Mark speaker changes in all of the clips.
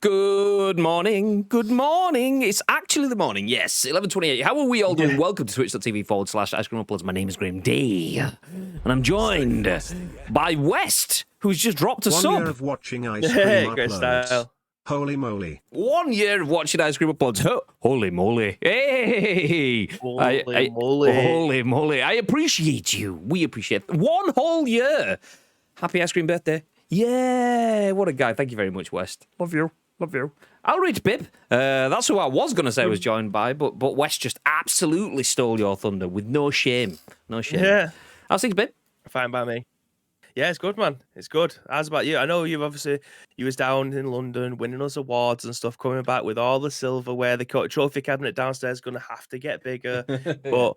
Speaker 1: Good morning. Good morning. It's actually the morning. Yes, 11:28. How are we all doing? Welcome to twitch.tv/Ice Cream Uploads. My name is Graham D. And I'm joined by West, who's just dropped a sub.
Speaker 2: 1 year of watching Ice Cream Uploads. Holy moly.
Speaker 1: 1 year of watching Ice Cream Uploads. Holy moly. Hey.
Speaker 3: Holy moly.
Speaker 1: Holy moly. I appreciate you. We appreciate 1 whole year. Happy Ice Cream birthday. Yeah. What a guy. Thank you very much, West. Love you. Love you. I'll read Pip. That's who I was going to say I was joined by, but West just absolutely stole your thunder with no shame. No shame.
Speaker 3: Yeah.
Speaker 1: How's things, Pip?
Speaker 3: Fine by me. Yeah, it's good, man. It's good. How's about you? I know you was down in London winning us awards and stuff, coming back with all the silverware. The trophy cabinet downstairs is going to have to get bigger. But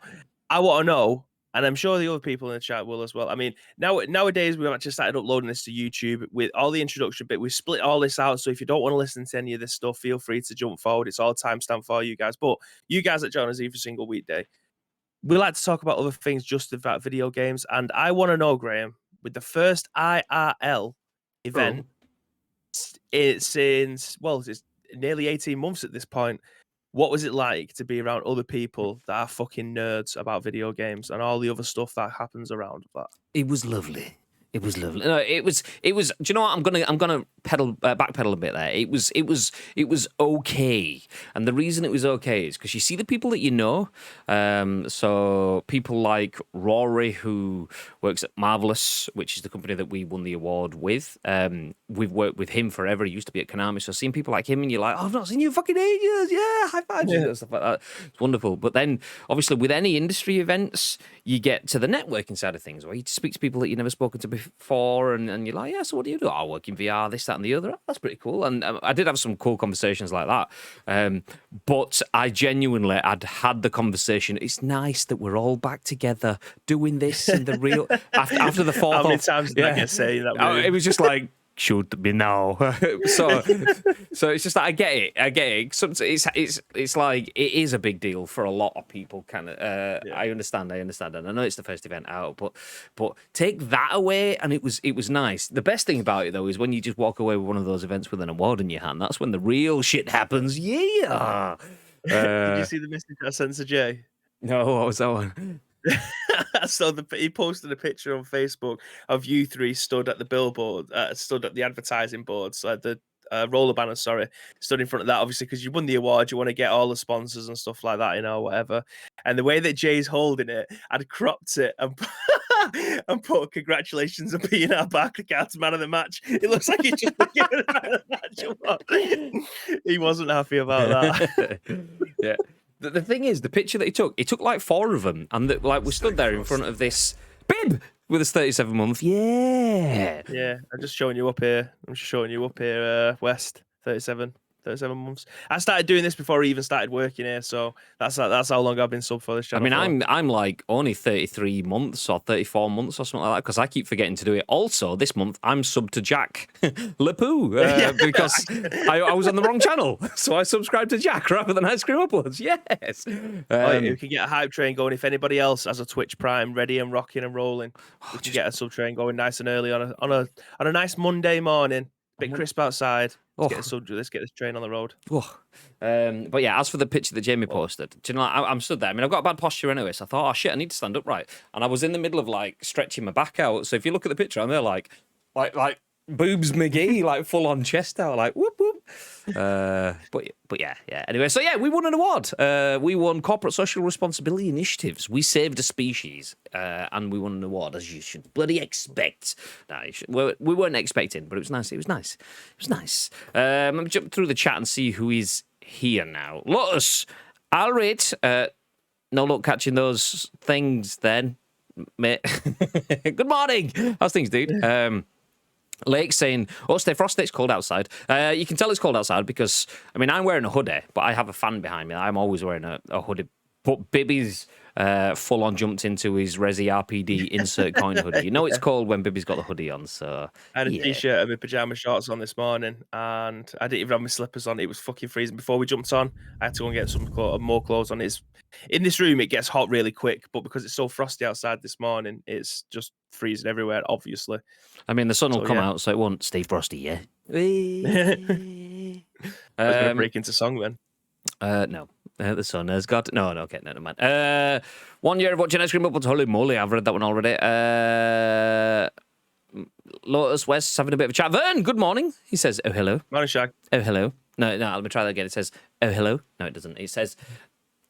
Speaker 3: I want to know, and I'm sure the other people in the chat will as well. I mean, nowadays we've actually started uploading this to YouTube with all the introduction bit. We've split all this out, so if you don't want to listen to any of this stuff, feel free to jump forward. It's all timestamped for you guys. But you guys that join us every single weekday, we like to talk about other things just about video games. And I want to know, Graham, with the first IRL event, it's nearly 18 months at this point. What was it like to be around other people that are fucking nerds about video games and all the other stuff that happens around that?
Speaker 1: It was lovely. It was lovely. No, it was. Do you know what? I'm gonna backpedal a bit there. It was okay, and the reason it was okay is because you see the people that you know. So people like Rory, who works at Marvelous, which is the company that we won the award with. We've worked with him forever. He used to be at Konami. So seeing people like him, and you're like, oh, I've not seen you in fucking ages. Yeah, high five, and stuff like that. It's wonderful. But then, obviously, with any industry events, you get to the networking side of things, where you speak to people that you've never spoken to before, and you're like, yeah, so what do you do? I work in VR, this, that, and the other. That's pretty cool. And I did have some cool conversations like that. But I genuinely, I'd had the conversation. It's nice that we're all back together doing this in the real after the fourth.
Speaker 3: How many times did I get saying that?
Speaker 1: It was just like, should be now. so it's just that I get it. It's like it is a big deal for a lot of people. Kind of, I understand, and I know it's the first event out, but take that away, and it was nice. The best thing about it though is when you just walk away with one of those events with an award in your hand. That's when the real shit happens. Yeah.
Speaker 3: Did you see the message I sent to Jay?
Speaker 1: No, what was that one?
Speaker 3: So he posted a picture on Facebook of you three stood at the billboard, stood at the advertising boards, the roller banner, stood in front of that, obviously, because you won the award, you want to get all the sponsors and stuff like that, whatever. And the way that Jay's holding it, I'd cropped it and and put congratulations on being our Barclaycard's man of the match. It looks like he's just been given a man of the match. He wasn't happy about that.
Speaker 1: Yeah. The thing is, the picture that he took like 4 of them, and we stood there in front of this bib with his 37-month. Yeah.
Speaker 3: Yeah, I'm just showing you up here. West, 37 months. I started doing this before I even started working here, so that's how long I've been sub for this channel.
Speaker 1: I mean, I'm like only 33 months or 34 months or something like that, because I keep forgetting to do it. Also, this month, I'm sub to Jack Lepoo, because I was on the wrong channel, so I subscribed to Jack rather than Ice Cream Uploads. Yes.
Speaker 3: We can get a hype train going. If anybody else has a Twitch Prime ready and rocking and rolling, we can get a sub train going nice and early on a nice Monday morning. Bit crisp outside. Let's get this train on the road.
Speaker 1: But yeah, as for the picture that Jamie posted, do you know, I'm stood there. I mean, I've got a bad posture anyway, so I thought, oh shit, I need to stand upright. And I was in the middle of like stretching my back out. So if you look at the picture, I'm there like Boobs McGee, like full on chest out, like whoop whoop. But yeah. Anyway, so yeah, we won an award. We won Corporate Social Responsibility Initiatives. We saved a species, and we won an award, as you should bloody expect. No, we weren't expecting, but it was nice. It was nice. Let me jump through the chat and see who is here now. Lotus, I'll rate. No luck catching those things then, mate. Good morning. How's things, dude? Lake saying, oh, stay frosty, it's cold outside. You can tell it's cold outside because, I mean, I'm wearing a hoodie, but I have a fan behind me. I'm always wearing a hoodie. But Bibby's full on jumped into his Resi RPD insert coin hoodie. You know it's cold when Bibby's got the hoodie on, so...
Speaker 3: I had a t-shirt and my pyjama shorts on this morning, and I didn't even have my slippers on. It was fucking freezing. Before we jumped on, I had to go and get some more clothes on. In this room, it gets hot really quick, but because it's so frosty outside this morning, it's just freezing everywhere, obviously.
Speaker 1: I mean, the sun will come out, so it won't stay frosty, yeah?
Speaker 3: I was going to break into song then.
Speaker 1: No. The sun has got... No, okay, never mind. 1 year of watching Ice Cream Up. Holy moly, I've read that one already. Lotus West having a bit of a chat. Vern, good morning. He says, oh, hello.
Speaker 3: Morning, Shag.
Speaker 1: Oh, hello. No, let me try that again. It says, oh, hello. No, it doesn't. It says,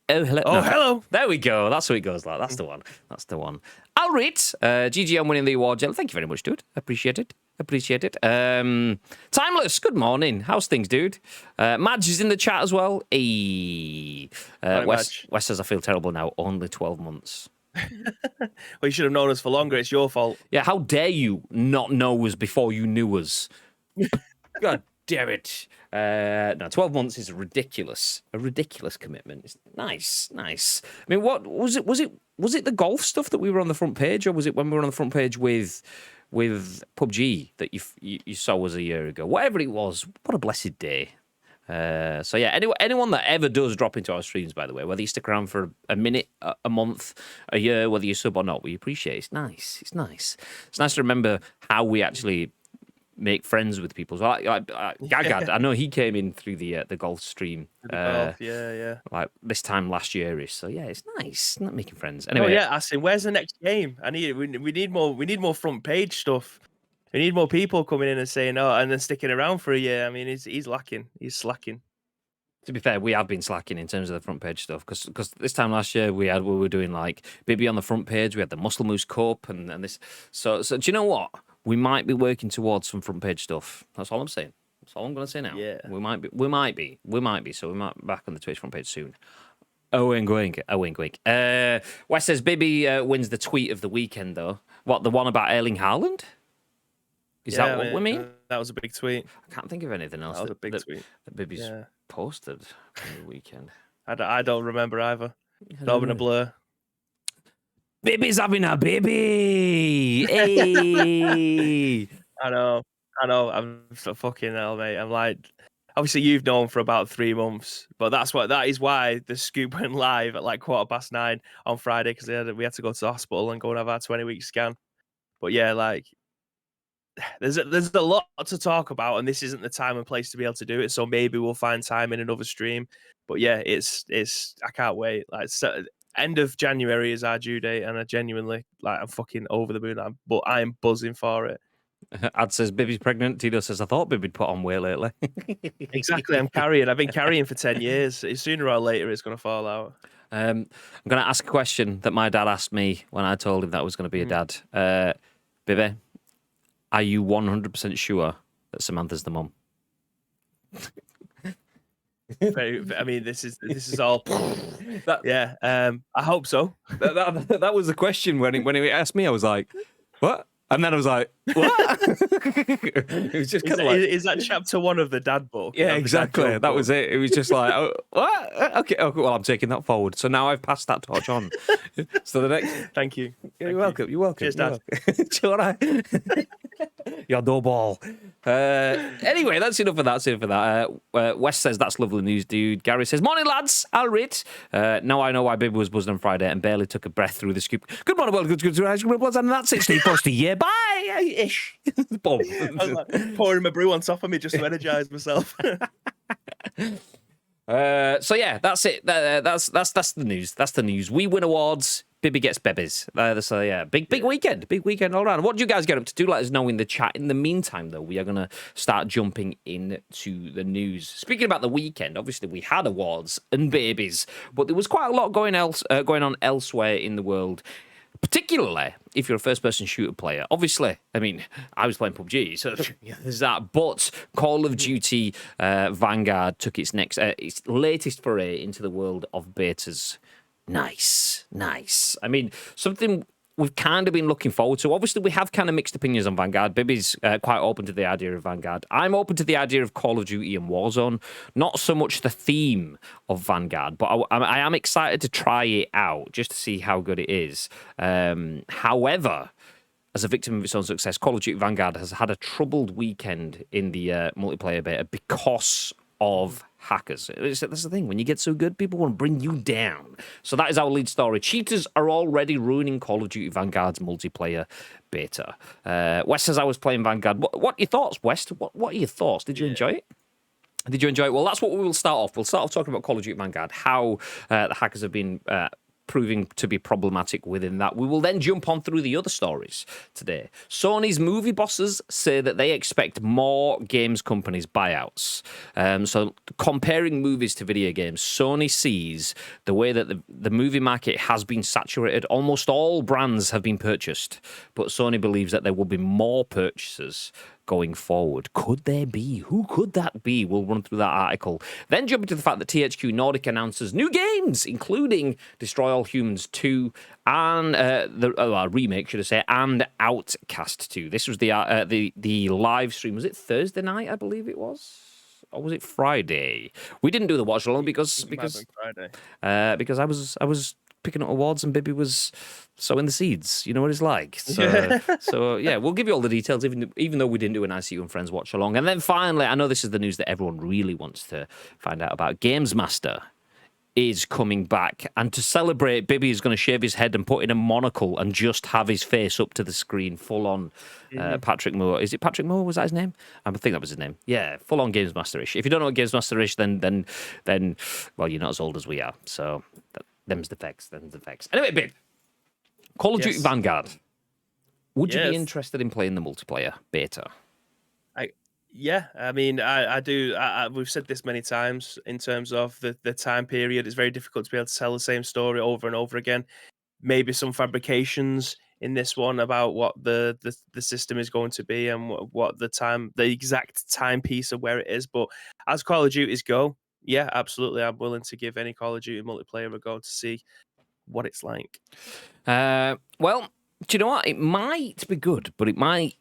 Speaker 1: oh, hello.
Speaker 3: Oh,
Speaker 1: no.
Speaker 3: hello.
Speaker 1: There we go. That's what it goes like. That's the one. That's the one. I'll read. GG on winning the award. Thank you very much, dude. Appreciate it. Timeless, good morning. How's things, dude? Madge is in the chat as well. Hey. Wes says, I feel terrible now. Only 12 months.
Speaker 3: Well, you should have known us for longer. It's your fault.
Speaker 1: Yeah, how dare you not know us before you knew us? God damn it. No, 12 months is ridiculous. A ridiculous commitment. It's nice. I mean, what was it? Was it the golf stuff that we were on the front page, or was it when we were on the front page with PUBG that you saw us a year ago? Whatever it was, what a blessed day. So yeah, anyone that ever does drop into our streams, by the way, whether you stick around for a minute, a month, a year, whether you sub or not, we appreciate it. It's nice. It's nice to remember how we actually make friends with people. So Gagad, I know he came in through the golf stream.
Speaker 3: Yeah.
Speaker 1: Like this time last year-ish. So yeah, it's nice. Not making friends. Anyway.
Speaker 3: Oh yeah, asking where's the next game? We need more front page stuff. We need more people coming in and saying, oh, and then sticking around for a year. I mean, he's lacking. He's slacking.
Speaker 1: To be fair, we have been slacking in terms of the front page stuff because this time last year we were doing like Bibby on the front page. We had the Muscle Moose Cup and this. So do you know what? We might be working towards some front page stuff. That's all I'm saying. That's all I'm going to say now.
Speaker 3: Yeah.
Speaker 1: We might be. So we might be back on the Twitch front page soon. Oh, wink, wink. Wes says Bibby wins the tweet of the weekend though. What, the one about Erling Haaland? Is that what we mean?
Speaker 3: That was a big tweet.
Speaker 1: I can't think of anything else.
Speaker 3: That was a big tweet
Speaker 1: that Bibby's posted on the weekend.
Speaker 3: I don't remember either. It's all been a blur.
Speaker 1: Bibby's having a baby. Hey.
Speaker 3: I know. I'm so fucking hell, mate. I'm like, obviously you've known for about 3 months, but that is why the scoop went live at like 9:15 on Friday because we had to go to the hospital and go and have our 20-week scan. But yeah, like. There's a lot to talk about, and this isn't the time and place to be able to do it. So maybe we'll find time in another stream. But yeah, it's I can't wait. Like end of January is our due date, and I genuinely I'm fucking over the moon. I'm buzzing for it.
Speaker 1: Ad says Bibby's pregnant. Tito says I thought Bibby'd put on weight lately.
Speaker 3: Exactly, I'm carrying. I've been carrying for 10 years. Sooner or later, it's gonna fall out.
Speaker 1: I'm gonna ask a question that my dad asked me when I told him that I was gonna be a dad. Bibby, are you 100% sure that Samantha's the mum?
Speaker 3: I mean, this is all. I hope so.
Speaker 1: That was the question when he asked me. I was like, "What?" And then I was like, "What?" It was just kind of like,
Speaker 3: "Is that chapter 1 of the dad book?"
Speaker 1: Yeah, exactly. That was it. It was just like, "Oh, what?" Okay. Well, I'm taking that forward. So now I've passed that torch on. So the next.
Speaker 3: Thank you.
Speaker 1: You're welcome. You're welcome.
Speaker 3: Cheers, Dad.
Speaker 1: All right. You're no ball. Anyway, that's enough of that. Wes says that's lovely news, dude. Gary says, morning, lads. I'll read. Now I know why Bibby was buzzing on Friday and barely took a breath through the scoop. Good morning, well, good to and that's it. Steve Foster, yeah, bye. Ish. Boom.
Speaker 3: I was like pouring my brew on top of me just to energize myself.
Speaker 1: So yeah, that's it. That's the news. That's the news. We win awards. Bibby gets bebbies. So yeah, big weekend all around. What do you guys get up to? Do let us know in the chat. In the meantime, though, we are gonna start jumping into the news. Speaking about the weekend, obviously we had awards and babies, but there was quite a lot going on elsewhere in the world. Particularly if you're a first-person shooter player. Obviously, I mean, I was playing PUBG, so there's that. But Call of Duty Vanguard took its latest foray into the world of betas. Nice. I mean, something we've kind of been looking forward to. Obviously, we have kind of mixed opinions on Vanguard. Bibby's quite open to the idea of Vanguard. I'm open to the idea of Call of Duty and Warzone. Not so much the theme of Vanguard, but I am excited to try it out just to see how good it is. However, as a victim of its own success, Call of Duty Vanguard has had a troubled weekend in the multiplayer beta because of hackers. That's the thing. When you get so good, people want to bring you down. So that is our lead story. Cheaters are already ruining Call of Duty Vanguard's multiplayer beta. Wes says I was playing Vanguard. What are your thoughts, West? What are your thoughts? Did you enjoy it? Did you enjoy it? Well, that's what we will start off. We'll start off talking about Call of Duty Vanguard, how the hackers have been proving to be problematic within that. We will then jump on through the other stories today. Sony's movie bosses say that they expect more games companies buyouts. So comparing movies to video games, Sony sees the way that the movie market has been saturated. Almost all brands have been purchased, but Sony believes that there will be more purchases going forward. Could there be? Who could that be? We'll run through that article. Then jump into the fact that THQ Nordic announces new games, including Destroy All Humans 2 and the remake, should I say, and Outcast 2. This was the live stream. Was it Thursday night? I believe it was. Or was it Friday? We didn't do the watch along because I was picking up awards and Bibby was sowing the seeds. You know what it's like. So yeah, we'll give you all the details, even though we didn't do an ICU and Friends watch along. And then finally, I know this is the news that everyone really wants to find out about. GamesMaster is coming back, and to celebrate, Bibby is going to shave his head and put in a monocle and just have his face up to the screen, full on Patrick Moore. Is it Patrick Moore? Was that his name? I think that was his name. Yeah, full on GamesMaster-ish. If you don't know what GamesMaster-ish, then well, you're not as old as we are. So them's the facts. Anyway, Bib, Call of Duty Vanguard. Would you be interested in playing the multiplayer beta?
Speaker 3: Yeah, I mean, I do. We've said this many times in terms of the time period. It's very difficult to be able to tell the same story over and over again. Maybe some fabrications in this one about what the system is going to be and what the exact timepiece of where it is. But as Call of Duty's go, yeah, absolutely, I'm willing to give any Call of Duty multiplayer a go to see what it's like.
Speaker 1: Well, do you know what? It might be good, but it might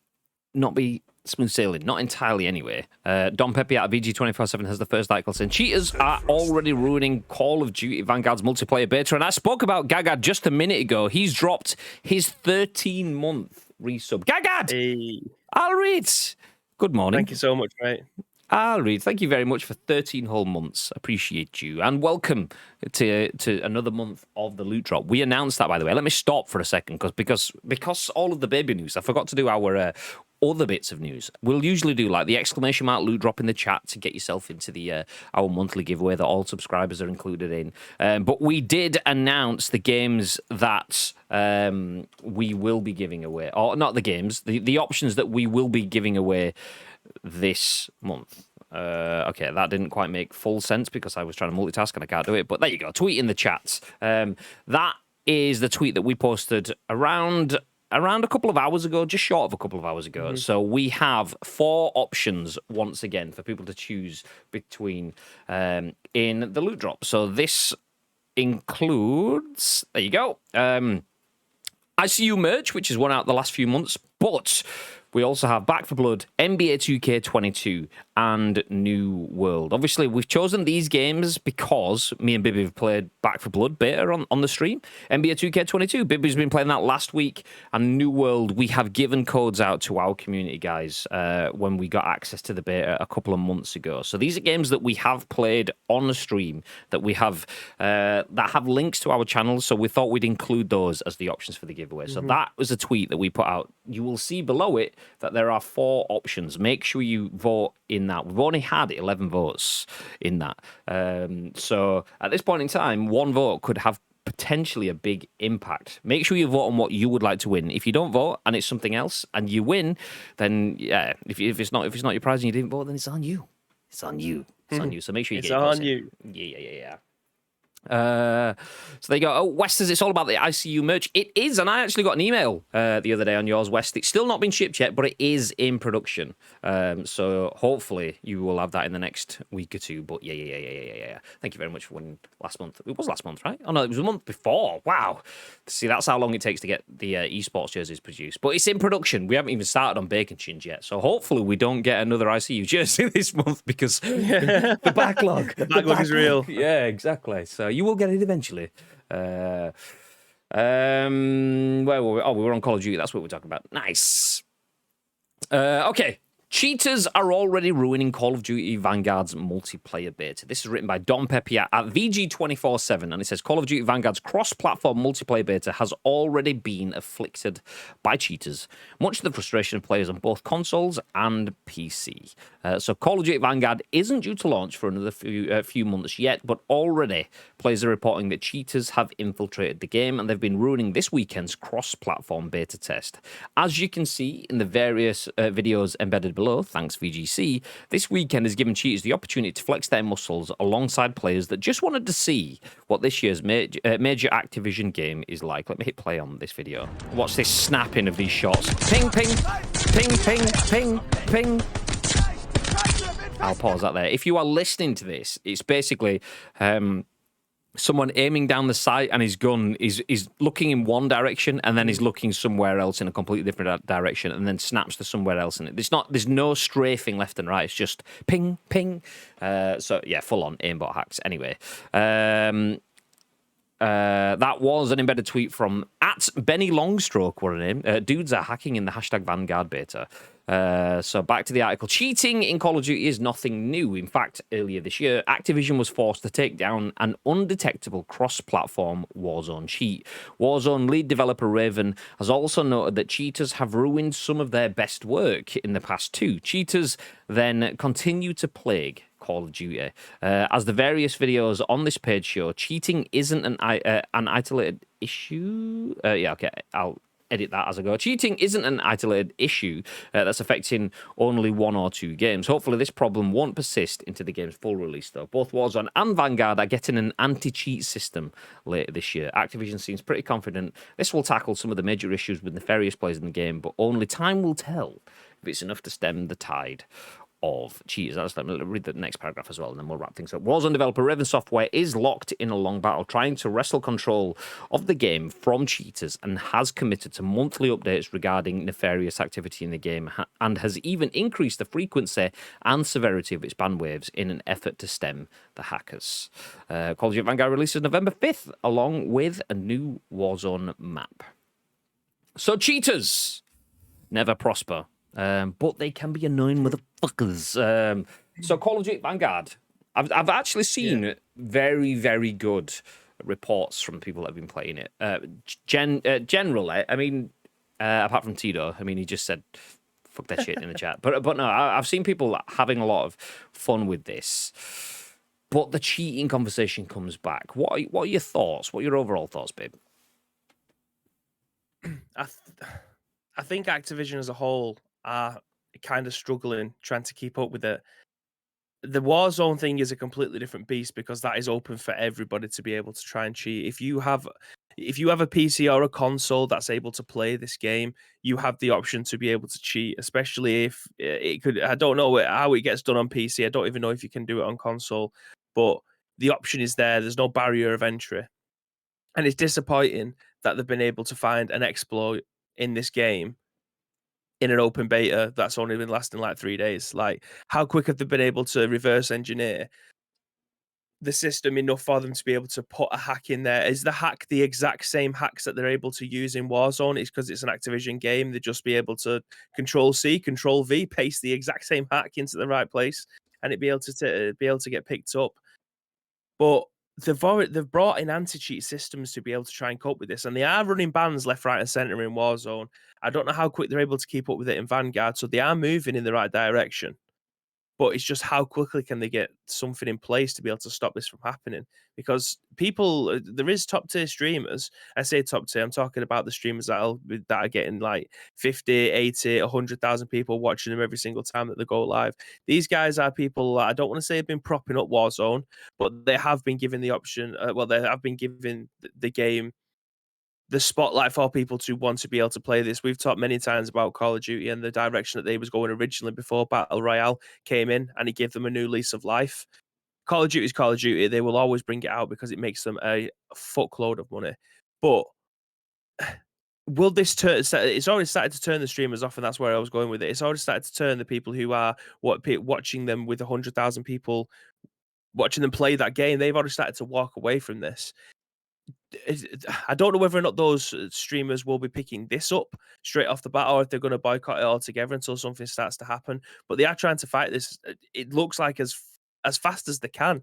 Speaker 1: not be smooth sailing. Not entirely, anyway. Don Peppiatt at VG247 has the first article saying, cheaters are already ruining Call of Duty Vanguard's multiplayer beta. And I spoke about Gagad just a minute ago. He's dropped his 13-month resub. Gagad!
Speaker 3: Hey.
Speaker 1: I'll read. Good morning.
Speaker 3: Thank you so much, mate.
Speaker 1: I'll read. Thank you very much for 13 whole months. Appreciate you. And welcome to another month of the loot drop. We announced that, by the way. Let me stop for a second because all of the baby news, I forgot to do our other bits of news. We'll usually do like the exclamation mark loot drop in the chat to get yourself into the our monthly giveaway that all subscribers are included in. But we did announce the games that we will be giving away, or not the games, the options that we will be giving away this month. Okay, that didn't quite make full sense because I was trying to multitask and I can't do it. But there you go. Tweet in the chats. That is the tweet that we posted around a couple of hours ago, just short of a couple of hours ago. So we have 4 options once again for people to choose between in the loot drop. So this includes, there you go, ICU merch, which has won out the last few months, but we also have Back 4 Blood, NBA 2K22, and New World. Obviously, we've chosen these games because me and Bibby have played Back 4 Blood beta on the stream. NBA 2K22, Bibby's been playing that last week. And New World, we have given codes out to our community guys when we got access to the beta a couple of months ago. So these are games that we have played on the stream that we have that have links to our channels. So we thought we'd include those as the options for the giveaway. So that was a tweet that we put out. You will see below it that there are 4 options. Make sure you vote in that. We've only had 11 votes in that. So at this point in time, 1 vote could have potentially a big impact. Make sure you vote on what you would like to win. If you don't vote and it's something else and you win, then yeah, if it's not your prize and you didn't vote, then it's on you. It's on you. It's on you. So make sure you get
Speaker 3: on you.
Speaker 1: Yeah. So there you go. Oh, West says it's all about the ICU merch. It is, and I actually got an email the other day on yours, West. It's still not been shipped yet, but it is in production. So hopefully you will have that in the next week or 2. But yeah. Thank you very much for winning last month. It was last month, right? Oh no, it was a month before. Wow. See, that's how long it takes to get the esports jerseys produced. But it's in production. We haven't even started on Bacon Chins yet. So hopefully we don't get another ICU jersey this month because the backlog.
Speaker 3: The backlog is real.
Speaker 1: Yeah, exactly. So you will get it eventually. Where were we? Oh, we were on Call of Duty. That's what we're talking about. Nice. Okay. Cheaters are already ruining Call of Duty Vanguard's multiplayer beta. This is written by Don Peppiatt at VG247, and it says Call of Duty Vanguard's cross-platform multiplayer beta has already been afflicted by cheaters, much to the frustration of players on both consoles and PC. So Call of Duty Vanguard isn't due to launch for another few months yet, but already players are reporting that cheaters have infiltrated the game, and they've been ruining this weekend's cross-platform beta test. As you can see in the various videos embedded below, thanks VGC, this weekend has given cheaters the opportunity to flex their muscles alongside players that just wanted to see what this year's major Activision game is like. Let me hit play on this video. Watch this snapping of these shots. Ping, ping, ping, ping, ping, ping. I'll pause that there. If you are listening to this, it's basically someone aiming down the sight, and his gun is looking in one direction, and then he's looking somewhere else in a completely different direction, and then snaps to somewhere else. And there's no strafing left and right. It's just ping, ping. So yeah, full on aimbot hacks. Anyway, that was an embedded tweet from at Benny Longstroke. What a name! Dudes are hacking in the hashtag Vanguard beta. So back to the article. Cheating in Call of Duty is nothing new. In fact, earlier this year, Activision was forced to take down an undetectable cross-platform Warzone cheat. Warzone lead developer Raven has also noted that cheaters have ruined some of their best work in the past too. Cheaters then continue to plague Call of Duty. As the various videos on this page show, cheating isn't an isolated issue. I'll edit that as I go. Cheating isn't an isolated issue that's affecting only one or two games. Hopefully this problem won't persist into the game's full release, though. Both Warzone and Vanguard are getting an anti-cheat system later this year. Activision seems pretty confident this will tackle some of the major issues with nefarious players in the game, but only time will tell if it's enough to stem the tide of cheaters. Let me read the next paragraph as well, and then we'll wrap things up. Warzone developer Raven Software is locked in a long battle, trying to wrestle control of the game from cheaters, and has committed to monthly updates regarding nefarious activity in the game, and has even increased the frequency and severity of its ban waves in an effort to stem the hackers. Call of Duty Vanguard releases November 5th, along with a new Warzone map. So cheaters never prosper. But they can be annoying motherfuckers. So Call of Duty Vanguard, I've actually seen very, very good reports from people that have been playing it. Generally, I mean, apart from Tito, I mean, he just said fuck that shit in the chat. But no, I've seen people having a lot of fun with this. But the cheating conversation comes back. What are your thoughts? What are your overall thoughts, babe?
Speaker 3: I think Activision as a whole are kind of struggling trying to keep up with it. The Warzone thing is a completely different beast because that is open for everybody to be able to try and cheat. If you have a PC or a console that's able to play this game, you have the option to be able to cheat, especially if it could. I don't know how it gets done on PC. I don't even know if you can do it on console, but the option is there. There's no barrier of entry. And it's disappointing that they've been able to find an exploit in this game in an open beta that's only been lasting like 3 days. Like, how quick have they been able to reverse engineer the system enough for them to be able to put a hack in there? Is the hack the exact same hacks that they're able to use in Warzone? It's because it's an Activision game. They'd just be able to Control-C, Control-V, paste the exact same hack into the right place, and it'd be able to get picked up. But they've brought in anti-cheat systems to be able to try and cope with this, and they are running bans left, right, and center in Warzone. I don't know how quick they're able to keep up with it in Vanguard, so they are moving in the right direction. But it's just how quickly can they get something in place to be able to stop this from happening? Because there is top tier streamers. I say top tier, I'm talking about the streamers that are getting like 50, 80, 100,000 people watching them every single time that they go live. These guys are people that I don't want to say have been propping up Warzone, but they have been given the option. They have been given the game the spotlight for people to want to be able to play this. We've talked many times about Call of Duty and the direction that they was going originally before Battle Royale came in, and it gave them a new lease of life. Call of Duty is Call of Duty. They will always bring it out because it makes them a fuckload of money. But will this turn? It's already started to turn the streamers off, and that's where I was going with it. It's already started to turn the people who are watching them with 100,000 people watching them play that game. They've already started to walk away from this. I don't know whether or not those streamers will be picking this up straight off the bat, or if they're going to boycott it altogether until something starts to happen. But they are trying to fight this. It looks like as fast as they can.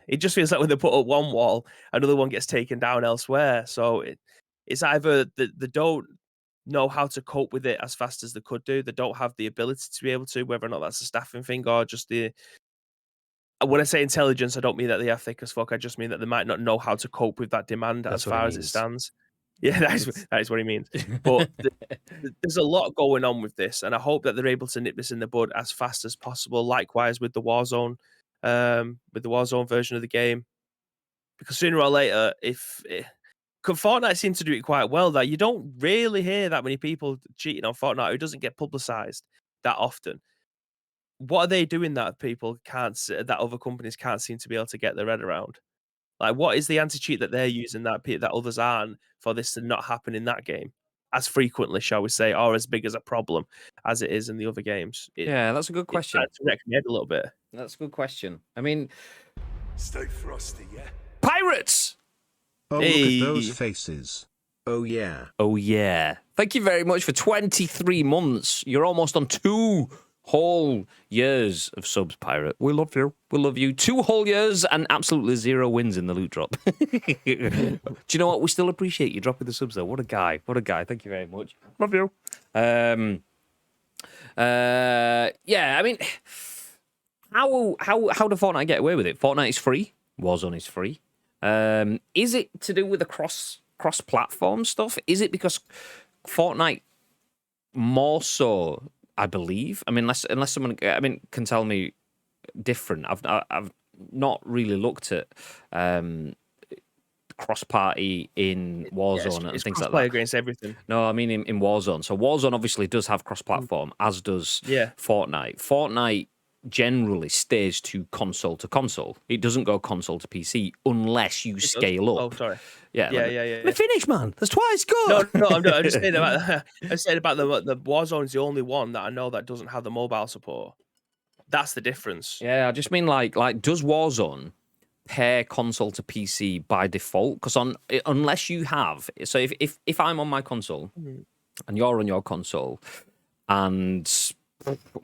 Speaker 3: It just feels like when they put up one wall, another one gets taken down elsewhere. So it's either they don't know how to cope with it as fast as they could do. They don't have the ability to be able to, whether or not that's a staffing thing or just the. When I say intelligence, I don't mean that they are thick as fuck. I just mean that they might not know how to cope with that demand as far as it stands. Yeah, that is what he means. But there's a lot going on with this, and I hope that they're able to nip this in the bud as fast as possible. Likewise with the Warzone, version of the game, because sooner or later, Fortnite seems to do it quite well. That you don't really hear that many people cheating on Fortnite. It doesn't get publicized that often. What are they doing that people can't, that other companies can't seem to be able to get their head around? Like, what is the anti-cheat that they're using that others aren't for this to not happen in that game as frequently, shall we say, or as big as a problem as it is in the other games?
Speaker 1: Yeah, that's a good question.
Speaker 3: It's starting to wreck my head a little bit.
Speaker 1: That's a good question. I mean,
Speaker 2: stay frosty, yeah.
Speaker 1: Pirates!
Speaker 2: Oh, look at those faces. Oh, yeah.
Speaker 1: Oh, yeah. Thank you very much for 23 months. You're almost on 2 whole years of subs, Pirate. We love you. We love you. 2 whole years and absolutely 0 wins in the loot drop. Do you know what? We still appreciate you dropping the subs, though. What a guy. What a guy. Thank you very much. Love you. Yeah, I mean, how do Fortnite get away with it? Fortnite is free. Warzone is free. Is it to do with the cross-platform stuff? Is it because Fortnite more so, I believe? I mean, unless someone, can tell me different. I've not really looked at cross-party in Warzone and things like that.
Speaker 3: Play against everything.
Speaker 1: No, I mean in Warzone. So Warzone obviously does have cross-platform, as does Fortnite. Fortnite generally stays to console. It doesn't go console to PC unless you scale up.
Speaker 3: Oh, sorry.
Speaker 1: Yeah. Let me finish, man. That's twice good.
Speaker 3: No, I'm just saying about the Warzone is the only one that I know that doesn't have the mobile support. That's the difference.
Speaker 1: Yeah, I just mean like does Warzone pair console to PC by default? Because unless you have, so if I'm on my console and you're on your console and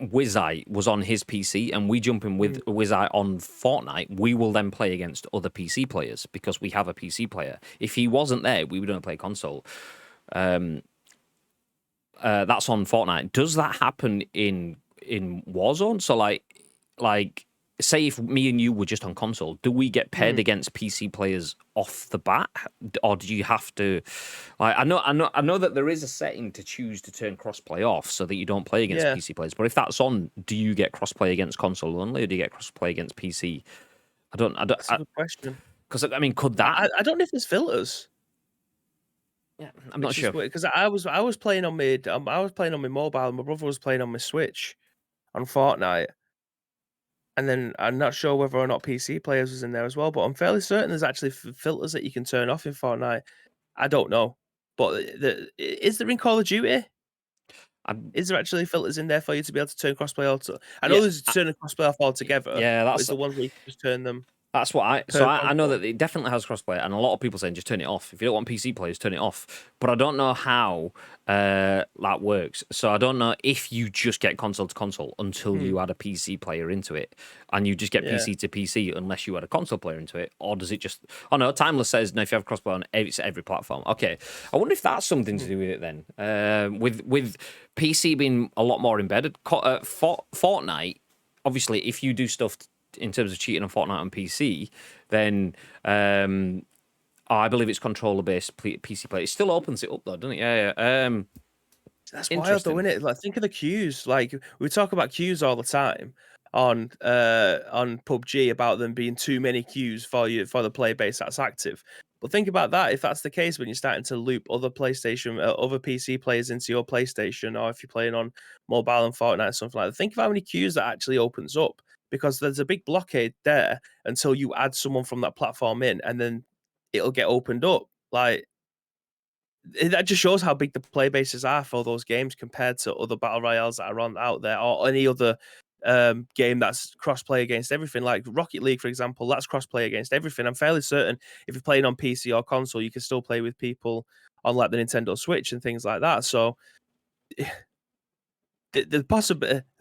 Speaker 1: Wizai was on his PC and we jump in with Wizai on Fortnite, we will then play against other PC players because we have a PC player. If he wasn't there, we would only play console. That's on Fortnite. Does that happen in Warzone? So like say if me and you were just on console, do we get paired against PC players off the bat, or do you have to? Like, I know that there is a setting to choose to turn crossplay off so that you don't play against PC players. But if that's on, do you get crossplay against console only, or do you get crossplay against PC? That's
Speaker 3: a good question.
Speaker 1: Because I mean, could that?
Speaker 3: I don't know if there's filters.
Speaker 1: Yeah, I'm not sure
Speaker 3: because I was playing on my mobile, and my brother was playing on my Switch on Fortnite. And then I'm not sure whether or not PC players was in there as well, but I'm fairly certain there's actually filters that you can turn off in Fortnite. I don't know, but is there in Call of Duty? Is there actually filters in there for you to be able to turn crossplay off? I know there's turning crossplay off altogether.
Speaker 1: Yeah, that's
Speaker 3: the ones where you can just turn them.
Speaker 1: That's what I know that it definitely has crossplay, and a lot of people saying just turn it off. If you don't want PC players, turn it off. But I don't know how that works. So I don't know if you just get console to console until you add a PC player into it, and you just get PC to PC unless you add a console player into it, or does it just? Oh no, Timeless says no. If you have crossplay on every platform, okay. I wonder if that's something to do with it then. With PC being a lot more embedded, Fortnite. Obviously, if you do stuff in terms of cheating on Fortnite on PC, then I believe it's controller-based PC play. It still opens it up though, doesn't it? Yeah.
Speaker 3: That's wild though, isn't it? Like, think of the queues. Like, we talk about queues all the time on PUBG about them being too many queues for the player base that's active. But think about that. If that's the case, when you're starting to loop other other PC players into your PlayStation, or if you're playing on mobile and Fortnite or something like that, think of how many queues that actually opens up. Because there's a big blockade there until you add someone from that platform in, and then it'll get opened up. Like, that just shows how big the play bases are for those games compared to other battle royales that are out there, or any other game that's cross-play against everything. Like Rocket League, for example, that's cross-play against everything. I'm fairly certain if you're playing on PC or console, you can still play with people on like the Nintendo Switch and things like that. So the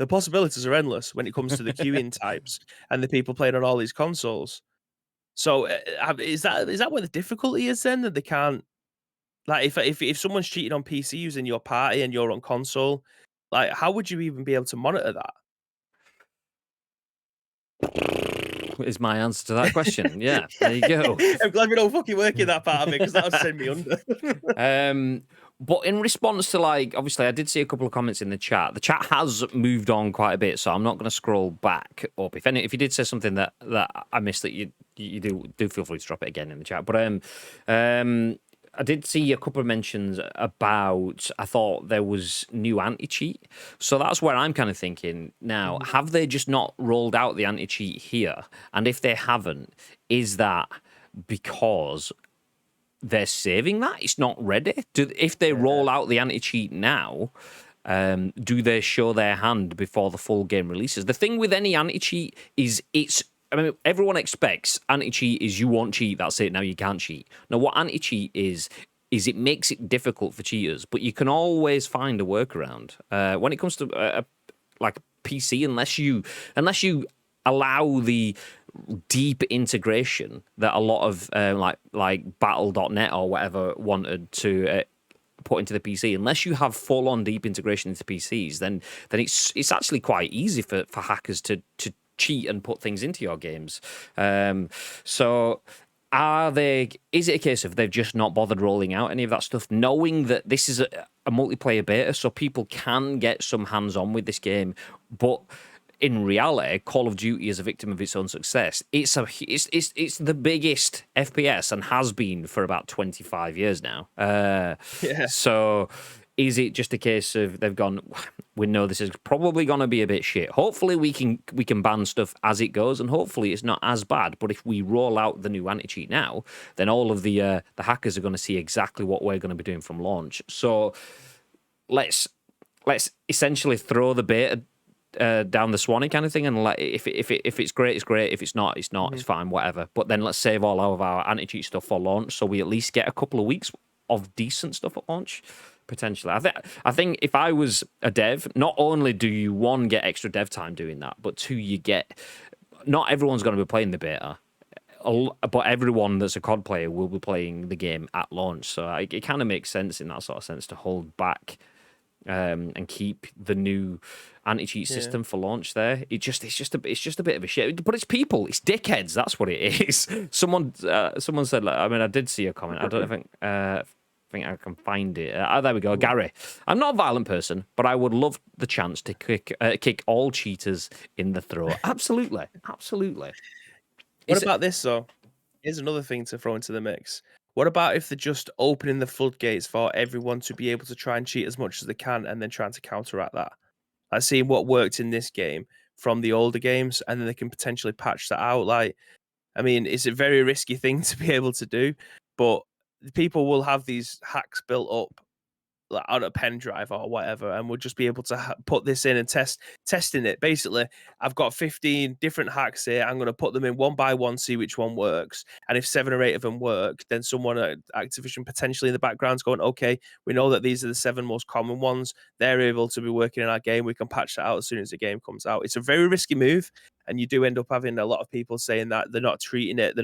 Speaker 3: possibilities are endless when it comes to the queuing types and the people playing on all these consoles. So is that where the difficulty is then, that they can't, like, if someone's cheating on PC using your party and you're on console, like how would you even be able to monitor that?
Speaker 1: Is my answer to that question. Yeah, there you go.
Speaker 3: I'm glad we don't fucking work in that part of it, because that would send me under.
Speaker 1: But in response to, like, obviously I did see a couple of comments in the chat. The chat has moved on quite a bit, so I'm not going to scroll back up. If you did say something that I missed, that you do feel free to drop it again in the chat. But I did see a couple of mentions about, I thought there was new anti-cheat. So that's where I'm kind of thinking now, have they just not rolled out the anti-cheat here? And if they haven't, is that because they're saving that? It's not ready? If they roll out the anti-cheat now, do they show their hand before the full game releases? The thing with any anti-cheat is I mean, everyone expects anti-cheat is you won't cheat, that's it, now you can't cheat. Now, what anti-cheat is it makes it difficult for cheaters, but you can always find a workaround. When it comes to like PC, unless you allow the deep integration that a lot of like Battle.net or whatever wanted to put into the PC, unless you have full-on deep integration into PCs, then it's actually quite easy for hackers to cheat and put things into your games. So is it a case of they've just not bothered rolling out any of that stuff, knowing that this is a multiplayer beta, so people can get some hands-on with this game, but in reality, Call of Duty is a victim of its own success. It's the biggest FPS and has been for about 25 years now. So is it just a case of they've gone, we know this is probably going to be a bit shit. Hopefully we can ban stuff as it goes, and hopefully it's not as bad. But if we roll out the new anti-cheat now, then all of the hackers are going to see exactly what we're going to be doing from launch. So let's essentially throw the beta down the Swanee kind of thing, and if it's great, it's great. If it's not, it's not. It's fine, whatever. But then let's save all of our anti-cheat stuff for launch, so we at least get a couple of weeks of decent stuff at launch. Potentially, I think if I was a dev, not only do you, one, get extra dev time doing that, but two, you get, not everyone's going to be playing the beta, but everyone that's a COD player will be playing the game at launch. So it kind of makes sense in that sort of sense to hold back and keep the new anti-cheat system for launch there. It's just a bit of a shit. But it's people, it's dickheads. That's what it is. Someone said, I mean, I did see a comment. I don't think I can find it. There we go, Gary. I'm not a violent person, but I would love the chance to kick all cheaters in the throat. Absolutely.
Speaker 3: What about this, though? Here's another thing to throw into the mix. What about if they're just opening the floodgates for everyone to be able to try and cheat as much as they can, and then trying to counteract that? Like seeing what worked in this game from the older games, and then they can potentially patch that out. Like, I mean, it's a very risky thing to be able to do, but people will have these hacks built up like on a pen drive or whatever, and we'll just be able to put this in and testing it. Basically, I've got 15 different hacks here. I'm going to put them in one by one, see which one works. And if 7 or 8 of them work, then someone at Activision potentially in the background's going, okay, we know that these are the 7 most common ones. They're able to be working in our game. We can patch that out as soon as the game comes out. It's a very risky move, and you do end up having a lot of people saying that they're not treating they're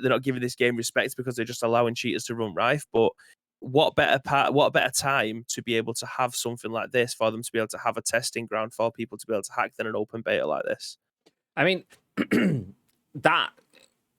Speaker 3: not giving this game respect because they're just allowing cheaters to run rife. But what better time to be able to have something like this, for them to be able to have a testing ground for people to be able to hack, than an open beta like this?
Speaker 1: I mean, that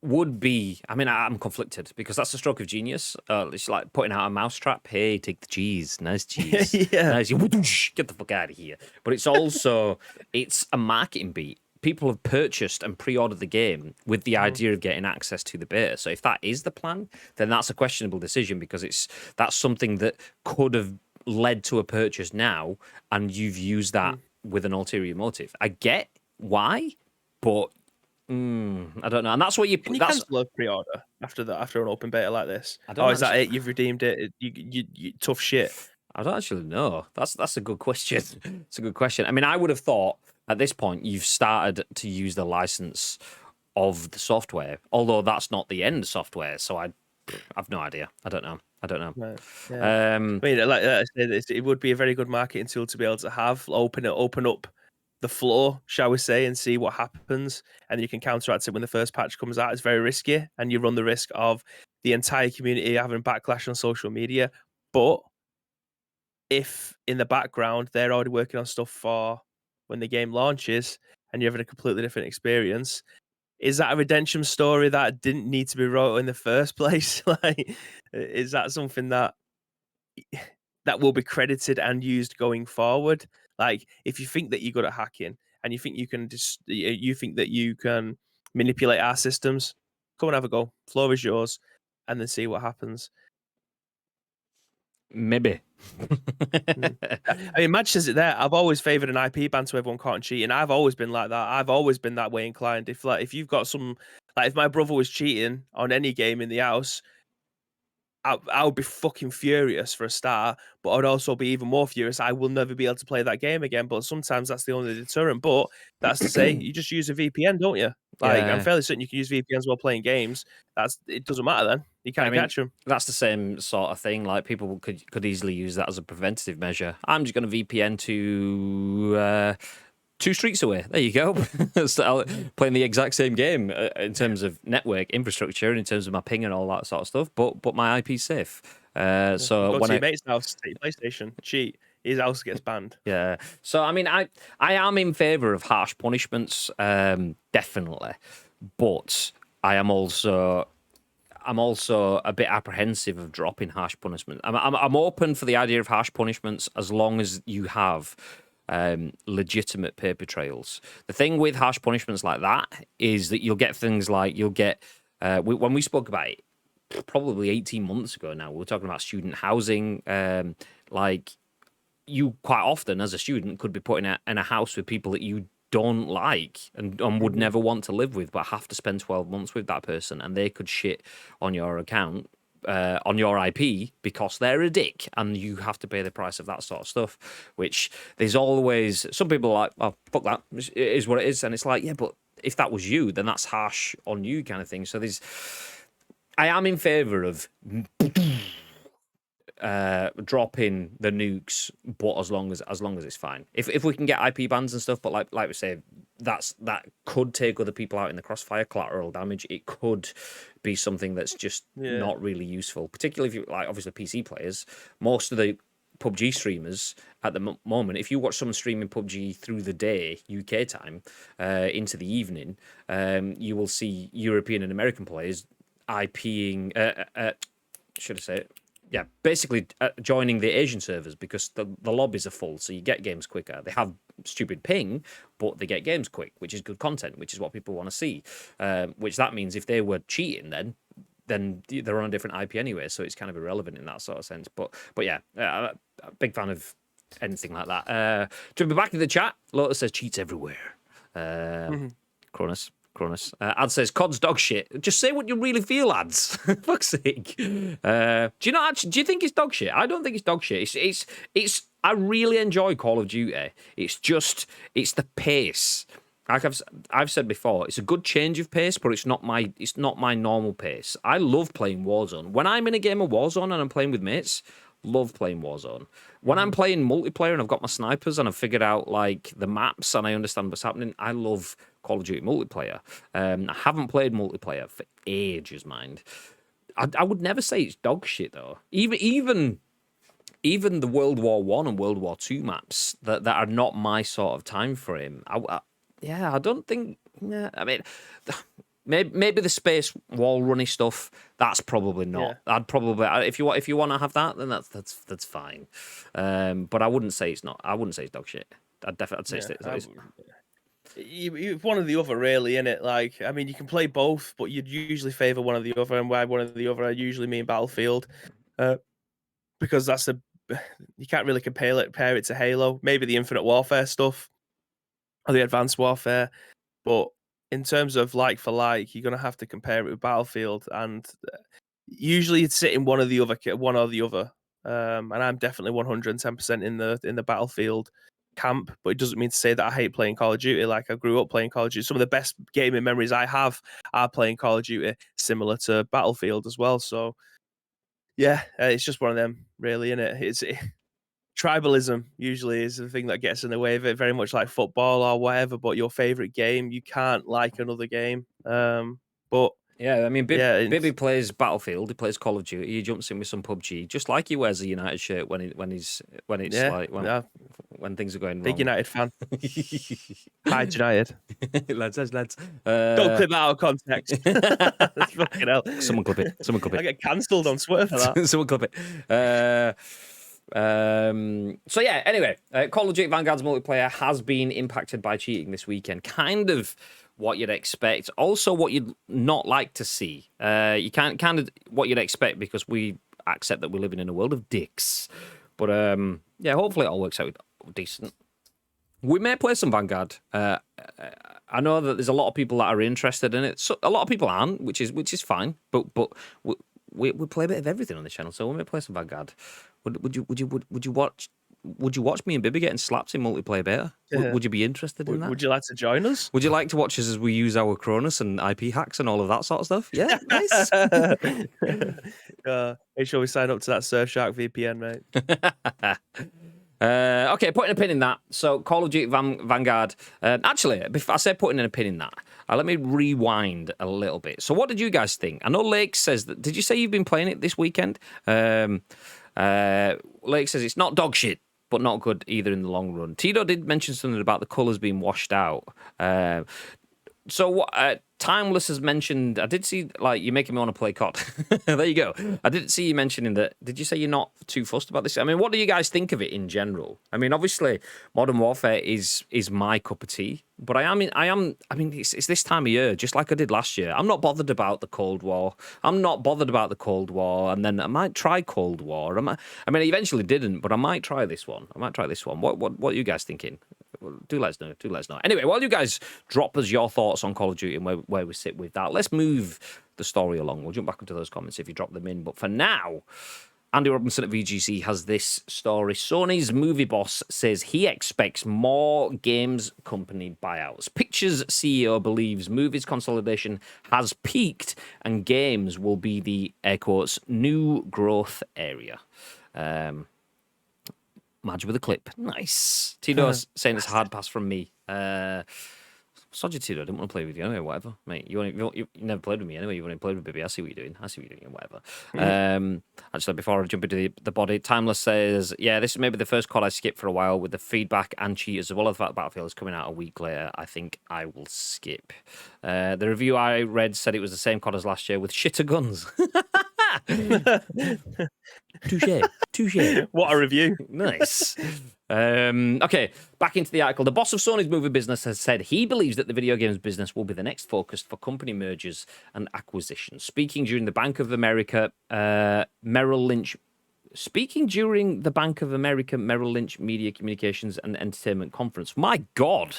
Speaker 1: would be, I mean, I'm conflicted because that's a stroke of genius. It's like putting out a mousetrap. Hey, take the cheese. Nice cheese. Nice. Get the fuck out of here. But it's also, it's a marketing beat. People have purchased and pre-ordered the game with the idea of getting access to the beta. So if that is the plan, then that's a questionable decision, because that's something that could have led to a purchase now, and you've used that with an ulterior motive. I get why, but I don't know. And that's what
Speaker 3: Can you cancel a pre-order after an open beta like this?
Speaker 1: I don't
Speaker 3: is that it? You've redeemed it. You tough shit.
Speaker 1: I don't actually know. That's a good question. It's a good question. I mean, I would have thought at this point you've started to use the license of the software, although that's not the end software. So I've no idea. I don't know.
Speaker 3: Right. Yeah. I mean, like I said, it would be a very good marketing tool to be able to have open up the floor, shall we say, and see what happens, and you can counteract it when the first patch comes out. It's very risky, and you run the risk of the entire community having backlash on social media. But if in the background they're already working on stuff for when the game launches, and you're having a completely different experience, is that a redemption story that didn't need to be wrote in the first place? Like, is that something that will be credited and used going forward? Like, if you think that you're good at hacking and you think you can you think that you can manipulate our systems, come and have a go. Floor is yours, and then see what happens.
Speaker 1: Maybe.
Speaker 3: I mean, Madge says it there. I've always favoured an IP ban so everyone can't cheat, and I've always been like that. I've always been that way inclined. If you've got some, like, if my brother was cheating on any game in the house, I would be fucking furious for a start, but I'd also be even more furious. I will never be able to play that game again. But sometimes that's the only deterrent. But that's to say, you just use a VPN, don't you? Like, I'm fairly certain you can use VPNs while playing games. It doesn't matter then. You can't catch them.
Speaker 1: That's the same sort of thing. Like, people could easily use that as a preventative measure. I'm just going to VPN to 2 streets away. There you go. So playing the exact same game in terms of network infrastructure and in terms of my ping and all that sort of stuff. But my IP's safe. So
Speaker 3: go
Speaker 1: when
Speaker 3: to your mate's house, take your PlayStation, cheat, his house gets banned.
Speaker 1: Yeah. So I mean, I am in favour of harsh punishments, definitely, but I am also. I'm also a bit apprehensive of dropping harsh punishment. I'm open for the idea of harsh punishments as long as you have legitimate paper trails. The thing with harsh punishments like that is that you'll get things like when we spoke about it probably 18 months ago now, we were talking about student housing. Like, you quite often as a student could be put in a house with people that you don't like and would never want to live with, but have to spend 12 months with that person, and they could shit on your account, on your IP, because they're a dick, and you have to pay the price of that sort of stuff. Which there's always some people are like, oh, fuck that, it is what it is. And it's like, yeah, but if that was you, then that's harsh on you, kind of thing. So I am in favour of dropping the nukes, but as long as it's fine. If we can get IP bans and stuff, but like we say, that could take other people out in the crossfire, collateral damage. It could be something that's just not really useful, particularly if you like, obviously PC players. Most of the PUBG streamers at the moment, if you watch someone streaming PUBG through the day, UK time, into the evening, you will see European and American players IPing, should I say it? Yeah, basically joining the Asian servers because the lobbies are full, so you get games quicker. They have stupid ping, but they get games quick, which is good content, which is what people want to see. Which that means if they were cheating, then they're on a different IP anyway, so it's kind of irrelevant in that sort of sense. But yeah, a big fan of anything like that. Jumping back in the chat, Lotus says cheats everywhere. Cronus. Ad says COD's dog shit. Just say what you really feel, ads. Fuck's sake. Do you think it's dog shit? I don't think it's dog shit. It's I really enjoy Call of Duty. It's the pace. Like I've said before, it's a good change of pace, but it's not my normal pace. I love playing Warzone. When I'm in a game of Warzone and I'm playing with mates, love playing Warzone. When I'm playing multiplayer and I've got my snipers and I've figured out like the maps and I understand what's happening, I love Call of Duty multiplayer. I haven't played multiplayer for ages, mind. I would never say it's dog shit though. Even the World War One and World War Two maps that are not my sort of time frame. I don't think. Yeah, I mean, maybe the space wall runny stuff. That's probably not. Yeah. I'd probably if you want to have that, then that's fine. But I wouldn't say it's not. I wouldn't say it's dog shit. I'd say it's.
Speaker 3: You one or the other, really, innit? Like, I mean, you can play both, but you'd usually favour one or the other, and by one or the other, I usually mean Battlefield, because that's you can't really compare it to Halo. Maybe the Infinite Warfare stuff or the Advanced Warfare, but in terms of like for like, you're gonna have to compare it with Battlefield, and usually it's sitting one or the other. and I'm definitely 110% in the Battlefield camp. But it doesn't mean to say that I hate playing Call of Duty. Like, I grew up playing Call of Duty. Some of the best gaming memories I have are playing Call of Duty, similar to Battlefield as well. So yeah, it's just one of them, really, isn't it? Tribalism usually is the thing that gets in the way of it, very much like football or whatever. But your favorite game, you can't like another game. But
Speaker 1: yeah, I mean,
Speaker 3: yeah,
Speaker 1: Bibby plays Battlefield. He plays Call of Duty. He jumps in with some PUBG, just like he wears a United shirt when it's when things are going
Speaker 3: big
Speaker 1: wrong.
Speaker 3: United fan. Hi, United.
Speaker 1: lads.
Speaker 3: Don't clip that out of context. Fucking hell.
Speaker 1: Someone clip it.
Speaker 3: I get cancelled on Twitter for that.
Speaker 1: Someone clip it. So yeah, anyway, Call of Duty Vanguard's multiplayer has been impacted by cheating this weekend. Kind of what you'd expect. Also what you'd not like to see. You can't kind of what you'd expect, because we accept that we're living in a world of dicks. But yeah, hopefully it all works out decent. We may play some Vanguard. I know that there's a lot of people that are interested in it. So a lot of people aren't, which is fine. But we play a bit of everything on the channel, so we may play some Vanguard. Would you watch me and Bibby getting slapped in multiplayer beta? Would you be interested in that?
Speaker 3: Would you like to join us?
Speaker 1: Would you like to watch us as we use our Cronus and IP hacks and all of that sort of stuff? Yeah, nice.
Speaker 3: Make sure we sign up to that Surfshark VPN, mate.
Speaker 1: Okay, putting a pin in that. So, Call of Duty Vanguard. Actually, before I said putting in a pin in that, let me rewind a little bit. So, what did you guys think? I know Lake says that. Did you say you've been playing it this weekend? Lake says it's not dog shit, but not good either in the long run. Tito did mention something about the colours being washed out. So what? Timeless has mentioned. I did see, like, you're making me want to play COD. There you go. I didn't see you mentioning that. Did you say you're not too fussed about this? I mean, what do you guys think of it in general? I mean, obviously, Modern Warfare is my cup of tea. But I mean, it's this time of year, just like I did last year. I'm not bothered about the Cold War. And then I might try Cold War. I mean, I eventually didn't, but I might try this one. What are you guys thinking? Do let us know. Anyway, while you guys drop us your thoughts on Call of Duty and where we sit with that, let's move the story along. We'll jump back into those comments if you drop them in. But for now, Andy Robinson at VGC has this story. Sony's movie boss says he expects more games company buyouts. Pictures CEO believes movies consolidation has peaked and games will be the, air quotes, new growth area. Madge with a clip. Nice. Tito's saying it's a hard pass from me. Sod you, Tito. I didn't want to play with you anyway, whatever. Mate, you never played with me anyway. You've only played with Bibby. I see what you're doing. Whatever. Actually, before I jump into the body, Timeless says, yeah, this is maybe the first COD I skipped for a while with the feedback and cheaters, as well as the fact Battlefield is coming out a week later. I think I will skip. The review I read said it was the same COD as last year with shitter guns. Touche.
Speaker 3: What a review.
Speaker 1: Nice. Okay, back into the article. The boss of Sony's movie business has said he believes that the video games business will be the next focus for company mergers and acquisitions. Speaking during the Bank of America Merrill Lynch Media Communications and Entertainment Conference. My God,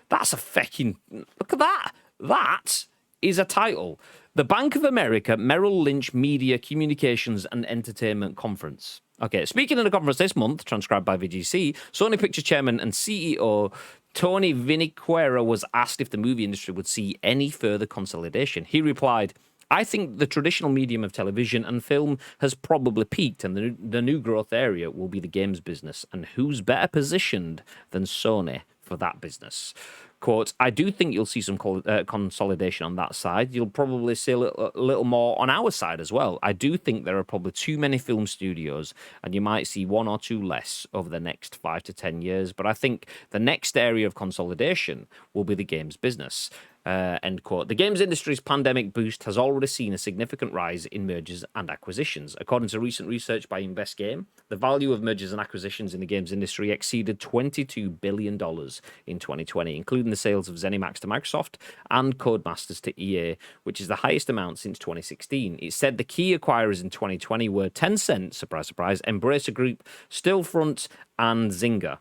Speaker 1: that's a fucking... Look at that. That is a title. The Bank of America Merrill Lynch Media Communications and Entertainment Conference. Okay, speaking in a conference this month, transcribed by VGC, Sony Pictures Chairman and CEO Tony Viniquera was asked if the movie industry would see any further consolidation. He replied, I think the traditional medium of television and film has probably peaked, and the new growth area will be the games business. And who's better positioned than Sony for that business? Quote, I do think you'll see some consolidation on that side. You'll probably see a little more on our side as well. I do think there are probably too many film studios, and you might see one or two less over the next 5 to 10 years. But I think the next area of consolidation will be the games business. End quote. The games industry's pandemic boost has already seen a significant rise in mergers and acquisitions. According to recent research by InvestGame, the value of mergers and acquisitions in the games industry exceeded $22 billion in 2020, including the sales of ZeniMax to Microsoft and Codemasters to EA, which is the highest amount since 2016. It said the key acquirers in 2020 were Tencent, surprise, surprise, Embracer Group, Stillfront, and Zynga.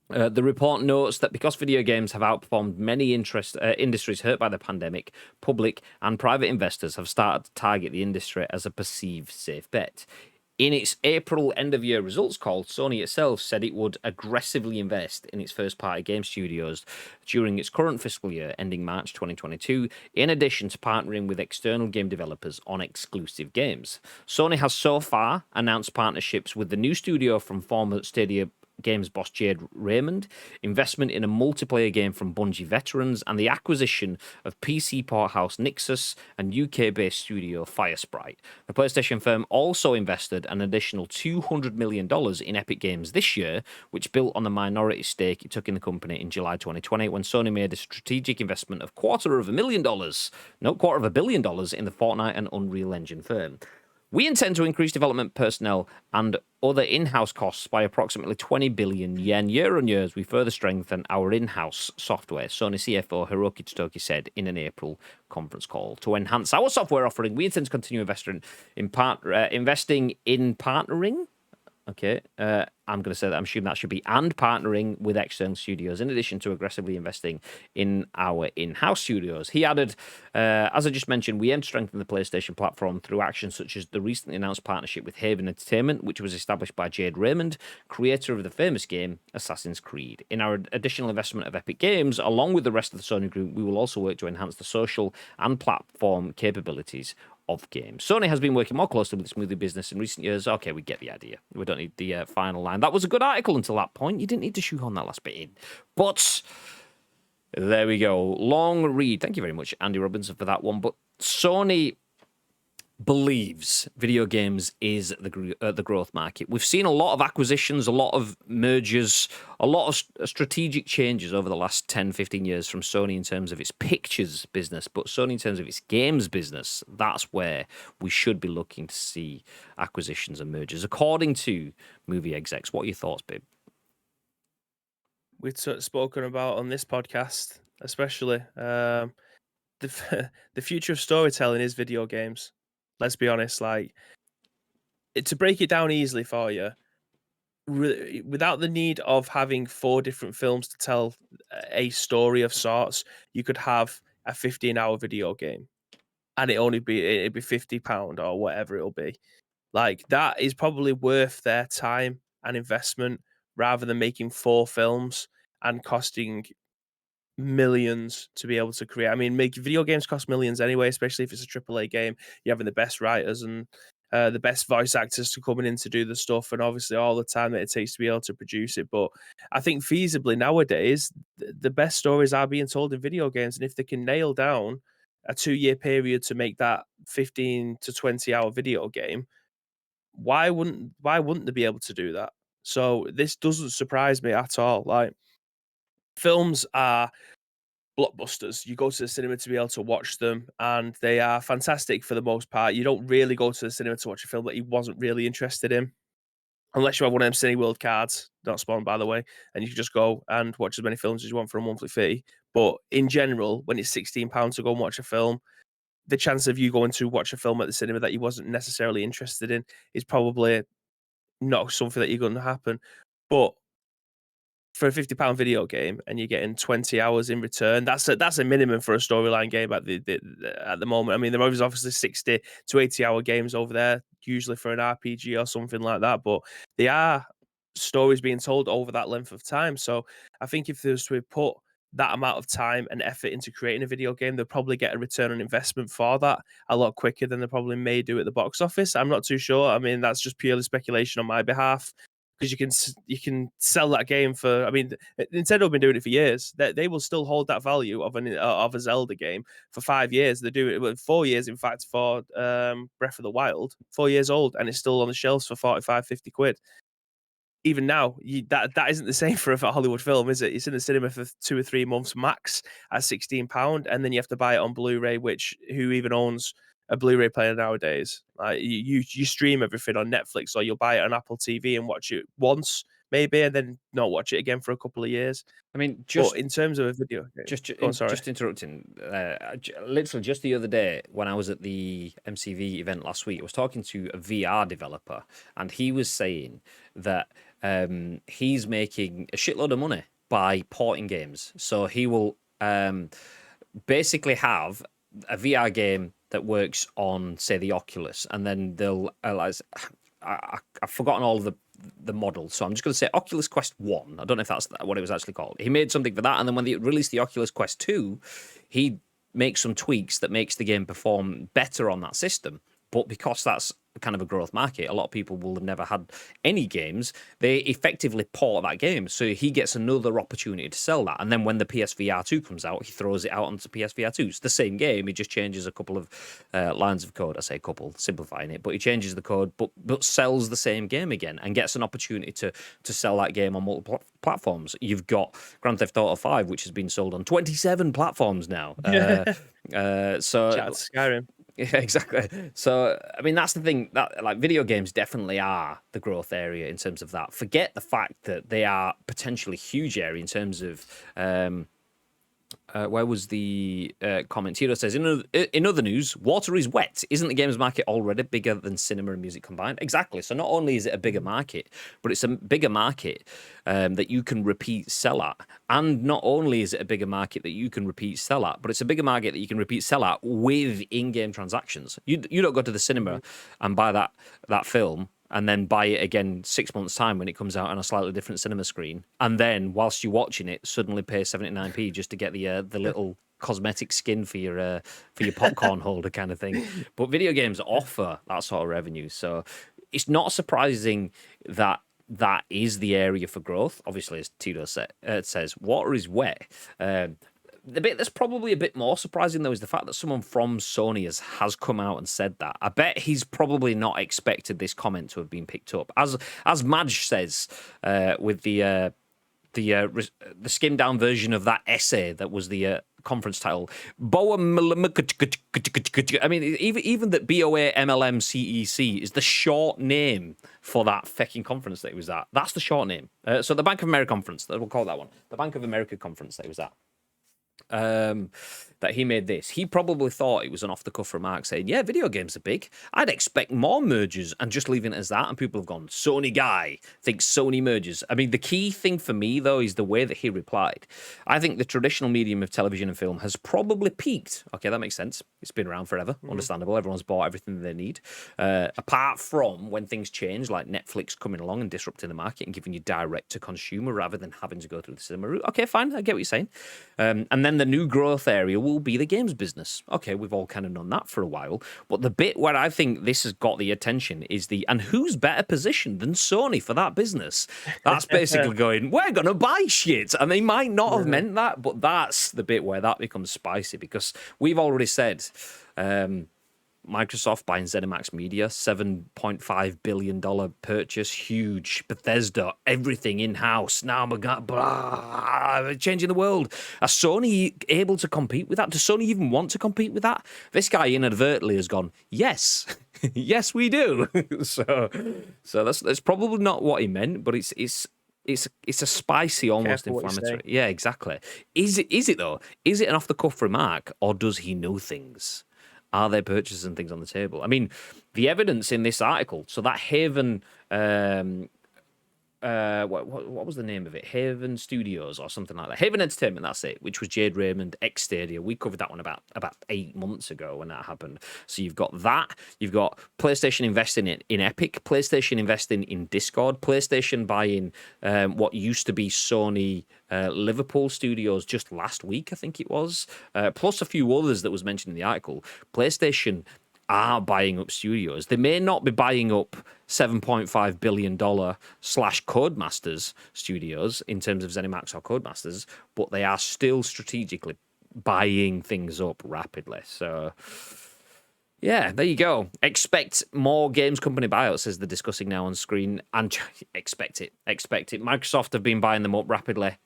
Speaker 1: The report notes that because video games have outperformed many industries hurt by the pandemic, public and private investors have started to target the industry as a perceived safe bet. In its April end-of-year results call, Sony itself said it would aggressively invest in its first-party game studios during its current fiscal year, ending March 2022, in addition to partnering with external game developers on exclusive games. Sony has so far announced partnerships with the new studio from former Stadia Games boss Jade Raymond, investment in a multiplayer game from Bungie veterans, and the acquisition of PC porthouse Nixus and UK-based studio Firesprite. The PlayStation firm also invested an additional $200 million in Epic Games this year, which built on the minority stake it took in the company in July 2020 when Sony made a strategic investment of $250 million, no, $250 million in the Fortnite and Unreal Engine firm. We intend to increase development personnel and other in-house costs by approximately 20 billion yen year on year as we further strengthen our in-house software, Sony CFO Hiroki Tsutoki said in an April conference call. To enhance our software offering, we intend to continue investing in partnering. Okay, I'm going to say that. I'm assuming that should be and partnering with external studios, in addition to aggressively investing in our in-house studios. He added, as I just mentioned, we aim to strengthen the PlayStation platform through actions such as the recently announced partnership with Haven Entertainment, which was established by Jade Raymond, creator of the famous game Assassin's Creed. In our additional investment of Epic Games, along with the rest of the Sony Group, we will also work to enhance the social and platform capabilities of games. Sony has been working more closely with its movie business in recent years. Okay, we get the idea. We don't need the final line. That was a good article until that point. You didn't need to shoehorn that last bit in. But there we go. Long read. Thank you very much, Andy Robinson, for that one. But Sony believes video games is the growth market. We've seen a lot of acquisitions, a lot of mergers, a lot of strategic changes over the last 10, 15 years from Sony in terms of its pictures business, but Sony in terms of its games business, that's where we should be looking to see acquisitions and mergers, according to movie execs. What are your thoughts, babe?
Speaker 3: We've spoken about on this podcast, especially, the future of storytelling is video games. Let's be honest, like, to break it down easily for you, without the need of having 4 different films to tell a story of sorts, you could have a 15-hour video game, and it'd be £50 or whatever it'll be. Like, that is probably worth their time and investment rather than making 4 films and costing millions to be able to create. I mean, video games cost millions anyway, especially if it's a AAA game. You're having the best writers and the best voice actors to coming in to do the stuff, and obviously all the time that it takes to be able to produce it. But I think feasibly nowadays, the best stories are being told in video games, and if they can nail down a 2-year period to make that 15 to 20-hour video game, why wouldn't they be able to do that? So this doesn't surprise me at all. Like, films are blockbusters. You go to the cinema to be able to watch them, and they are fantastic for the most part. You don't really go to the cinema to watch a film that you wasn't really interested in, unless you have one of them Cineworld cards, not spawned by the way, and you can just go and watch as many films as you want for a monthly fee. But in general, when it's £16 to go and watch a film, the chance of you going to watch a film at the cinema that you wasn't necessarily interested in is probably not something that you're going to happen. But for a £50 video game and you're getting 20 hours in return, that's a minimum for a storyline game at the moment. I mean, there are obviously 60 to 80-hour games over there, usually for an RPG or something like that, but they are stories being told over that length of time. So I think if there was to put that amount of time and effort into creating a video game, they'll probably get a return on investment for that a lot quicker than they probably may do at the box office. I'm not too sure. I mean, that's just purely speculation on my behalf, because you can sell that game for. I mean, Nintendo have been doing it for years. They will still hold that value of a Zelda game for 5 years. They do it 4 years, in fact, for Breath of the Wild. 4 years old, and it's still on the shelves for 45, 50 quid. Even now, that isn't the same for a Hollywood film, is it? It's in the cinema for 2 or 3 months max at £16, and then you have to buy it on Blu-ray. Which, who even owns a Blu-ray player nowadays? Like, you stream everything on Netflix, or you'll buy it on Apple TV and watch it once maybe, and then not watch it again for a couple of years.
Speaker 1: I mean,
Speaker 3: but in terms of a video game,
Speaker 1: just interrupting, literally just the other day when I was at the MCV event last week, I was talking to a VR developer, and he was saying that he's making a shitload of money by porting games. So he will basically have a VR game that works on, say, the Oculus, and then they'll I've forgotten all the models, so I'm just going to say Oculus Quest 1. I don't know if that's what it was actually called. He made something for that, and then when they released the Oculus Quest 2, he makes some tweaks that makes the game perform better on that system. But because that's kind of a growth market, a lot of people will have never had any games. They effectively port that game, so he gets another opportunity to sell that. And then when the PSVR 2 comes out, he throws it out onto PSVR 2. It's the same game. He just changes a couple of lines of code. I say couple, simplifying it, but he changes the code, but sells the same game again and gets an opportunity to sell that game on multiple platforms. You've got Grand Theft Auto 5, which has been sold on 27 platforms now. So
Speaker 3: Skyrim.
Speaker 1: Yeah, exactly. So, I mean, that's the thing, that like video games definitely are the growth area in terms of that. Forget the fact that they are potentially huge area in terms of where was the comment? Tito says, in other news, water is wet. Isn't the games market already bigger than cinema and music combined? Exactly. So not only is it a bigger market, but it's a bigger market that you can repeat sell at. And not only is it a bigger market that you can repeat sell at, but it's a bigger market that you can repeat sell at with in-game transactions. You don't go to the cinema and buy that film and then buy it again 6 months' time when it comes out on a slightly different cinema screen. And then, whilst you're watching it, suddenly pay 79p just to get the little cosmetic skin for your popcorn holder kind of thing. But video games offer that sort of revenue. So it's not surprising that is the area for growth. Obviously, as Tito says, water is wet. The bit that's probably a bit more surprising, though, is the fact that someone from Sony has come out and said that. I bet he's probably not expected this comment to have been picked up. As Madge says, with the skimmed down version of that essay that was the conference title. I mean, even that BOAMLMCEC is the short name for that fucking conference that he was at. That's the short name. So the Bank of America conference, we'll call that one. The Bank of America conference that he was at. That he made this. He probably thought it was an off-the-cuff remark saying, yeah, video games are big. I'd expect more mergers, and just leaving it as that, and people have gone, Sony guy thinks Sony mergers. I mean, the key thing for me, though, is the way that he replied. I think the traditional medium of television and film has probably peaked. Okay, that makes sense. It's been around forever. Understandable. Everyone's bought everything they need. Apart from when things change, like Netflix coming along and disrupting the market and giving you direct-to-consumer rather than having to go through the cinema route. Okay, fine. I get what you're saying. And then the new growth area will be the games business. Okay, we've all kind of known that for a while. But the bit where I think this has got the attention is and who's better positioned than Sony for that business? That's basically going, we're going to buy shit. And they might not have meant that, but that's the bit where that becomes spicy because we've already said Microsoft buying ZeniMax Media, $7.5 billion purchase, huge. Bethesda, everything in-house. Now we're changing the world. Are Sony able to compete with that? Does Sony even want to compete with that? This guy inadvertently has gone, yes. Yes, we do. so that's probably not what he meant, but it's a spicy, almost inflammatory. Yeah, exactly. Is it though? Is it an off-the-cuff remark, or does he know things? Are there purchases and things on the table? I mean, the evidence in this article. So that Haven, what was the name of it? Haven Studios or something like that. Haven Entertainment, that's it. Which was Jade Raymond, X-Stadia. We covered that one about 8 months ago when that happened. So you've got that. You've got PlayStation investing in Epic. PlayStation investing in Discord. PlayStation buying what used to be Sony Liverpool Studios just last week, I think it was. Plus a few others that was mentioned in the article. PlayStation are buying up studios. They may not be buying up $7.5 billion / Codemasters studios in terms of ZeniMax or Codemasters, but they are still strategically buying things up rapidly. So, yeah, there you go. Expect more games company buyouts, as they're discussing now on screen, and expect it. Microsoft have been buying them up rapidly.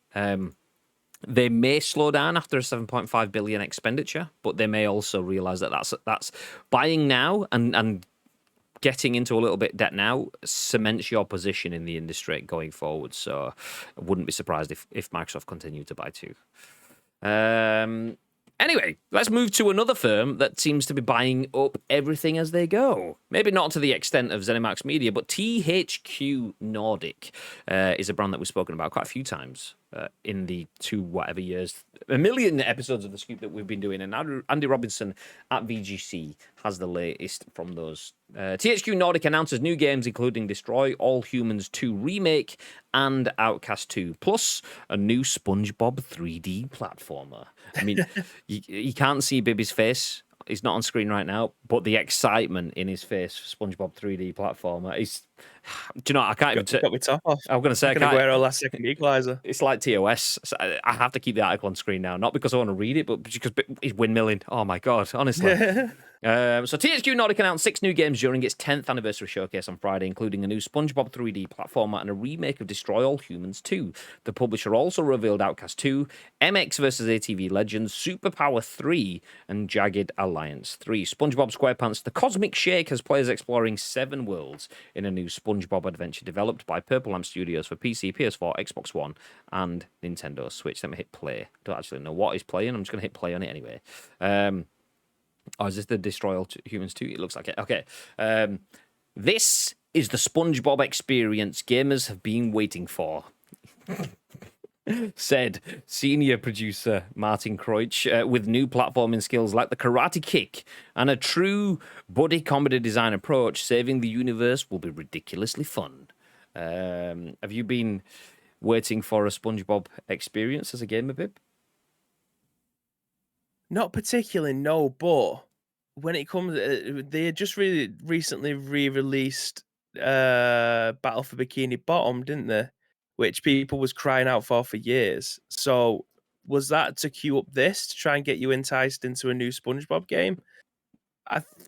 Speaker 1: They may slow down after a $7.5 billion expenditure, but they may also realize that that's buying now and getting into a little bit debt now cements your position in the industry going forward. So I wouldn't be surprised if Microsoft continued to buy too. Anyway, let's move to another firm that seems to be buying up everything as they go. Maybe not to the extent of ZeniMax Media, but THQ Nordic is a brand that we've spoken about quite a few times in the a million episodes of The Scoop that we've been doing. And Andy Robinson at VGC has the latest from those. THQ Nordic announces new games, including Destroy All Humans 2 Remake and Outcast 2, plus a new SpongeBob 3D platformer. I mean, you can't see Bibby's face. He's not on screen right now, but the excitement in his face for SpongeBob 3D platformer is... Do you know what? I can't even...
Speaker 3: Got me top off.
Speaker 1: I'm going to say...
Speaker 3: Aguero last second equalizer.
Speaker 1: It's like TOS. So I have to keep the article on screen now, not because I want to read it, but because he's windmilling. Oh my God, honestly. So THQ Nordic announced 6 new games during its 10th anniversary showcase on Friday, including a new SpongeBob 3D platformer and a remake of Destroy All Humans 2. The publisher also revealed Outcast 2, MX vs. ATV Legends, Superpower 3, and Jagged Alliance 3. SpongeBob SquarePants The Cosmic Shake has players exploring 7 worlds in a new SpongeBob adventure developed by Purple Lamp Studios for PC, PS4, Xbox One, and Nintendo Switch. Let me hit play. Don't actually know what he's playing. I'm just going to hit play on it anyway. Oh, is this the Destroy All Humans 2? It looks like it. Okay. This is the SpongeBob experience gamers have been waiting for. Said senior producer Martin Kreutsch, with new platforming skills like the karate kick and a true buddy comedy design approach, saving the universe will be ridiculously fun. Have you been waiting for a SpongeBob experience as a gamer, Bib?
Speaker 3: Not particularly, no, but when it comes, they just really recently re-released Battle for Bikini Bottom, didn't they? Which people was crying out for years. So was that to queue up this to try and get you enticed into a new SpongeBob game?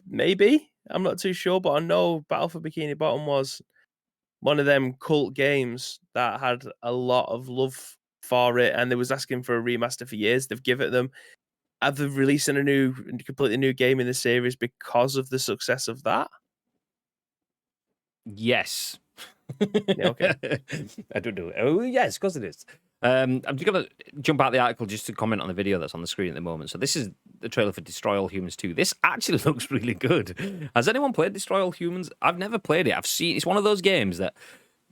Speaker 3: Maybe. I'm not too sure, but I know Battle for Bikini Bottom was one of them cult games that had a lot of love for it, and they was asking for a remaster for years. They've given it them. Are they releasing a completely new game in the series because of the success of that?
Speaker 1: Yes.
Speaker 3: Yeah, okay.
Speaker 1: I don't know. Oh, yes, because it is. I'm just going to jump out the article just to comment on the video that's on the screen at the moment. So this is the trailer for Destroy All Humans 2. This actually looks really good. Has anyone played Destroy All Humans? I've never played it. I've seen... It's one of those games that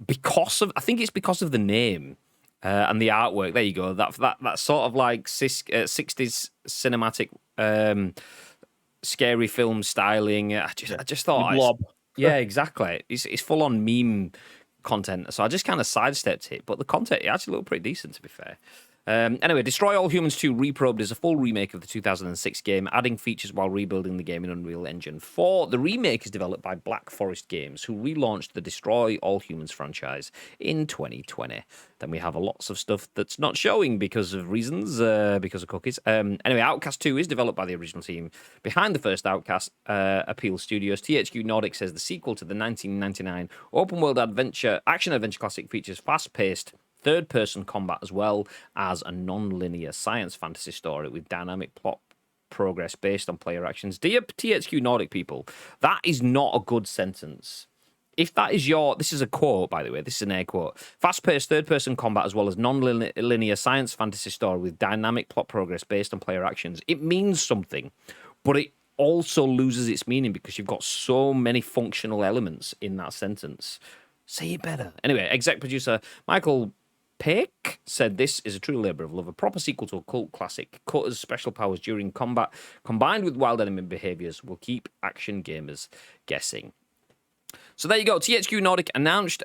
Speaker 1: I think it's because of the name and the artwork. There you go. That sort of like 60s cinematic scary film styling. I just thought...
Speaker 3: Blob.
Speaker 1: Yeah, exactly. It's full on meme content, so I just kind of sidestepped it. But the content it actually looked pretty decent, to be fair. Anyway, Destroy All Humans 2 Reprobed is a full remake of the 2006 game, adding features while rebuilding the game in Unreal Engine 4. The remake is developed by Black Forest Games, who relaunched the Destroy All Humans franchise in 2020. Then we have lots of stuff that's not showing because of reasons, because of cookies. Anyway, Outcast 2 is developed by the original team behind the first Outcast, Appeal Studios. THQ Nordic says the sequel to the 1999 open-world action-adventure classic features fast-paced third-person combat as well as a non-linear science fantasy story with dynamic plot progress based on player actions. Dear THQ Nordic people, that is not a good sentence. If that is this is a quote, by the way, this is an air quote. Fast-paced third-person combat as well as non-linear science fantasy story with dynamic plot progress based on player actions. It means something, but it also loses its meaning because you've got so many functional elements in that sentence. Say it better. Anyway, exec producer Michael Peck said this is a true labour of love, a proper sequel to a cult classic. Cutter's special powers during combat, combined with wild enemy behaviours, will keep action gamers guessing. So there you go. THQ Nordic announced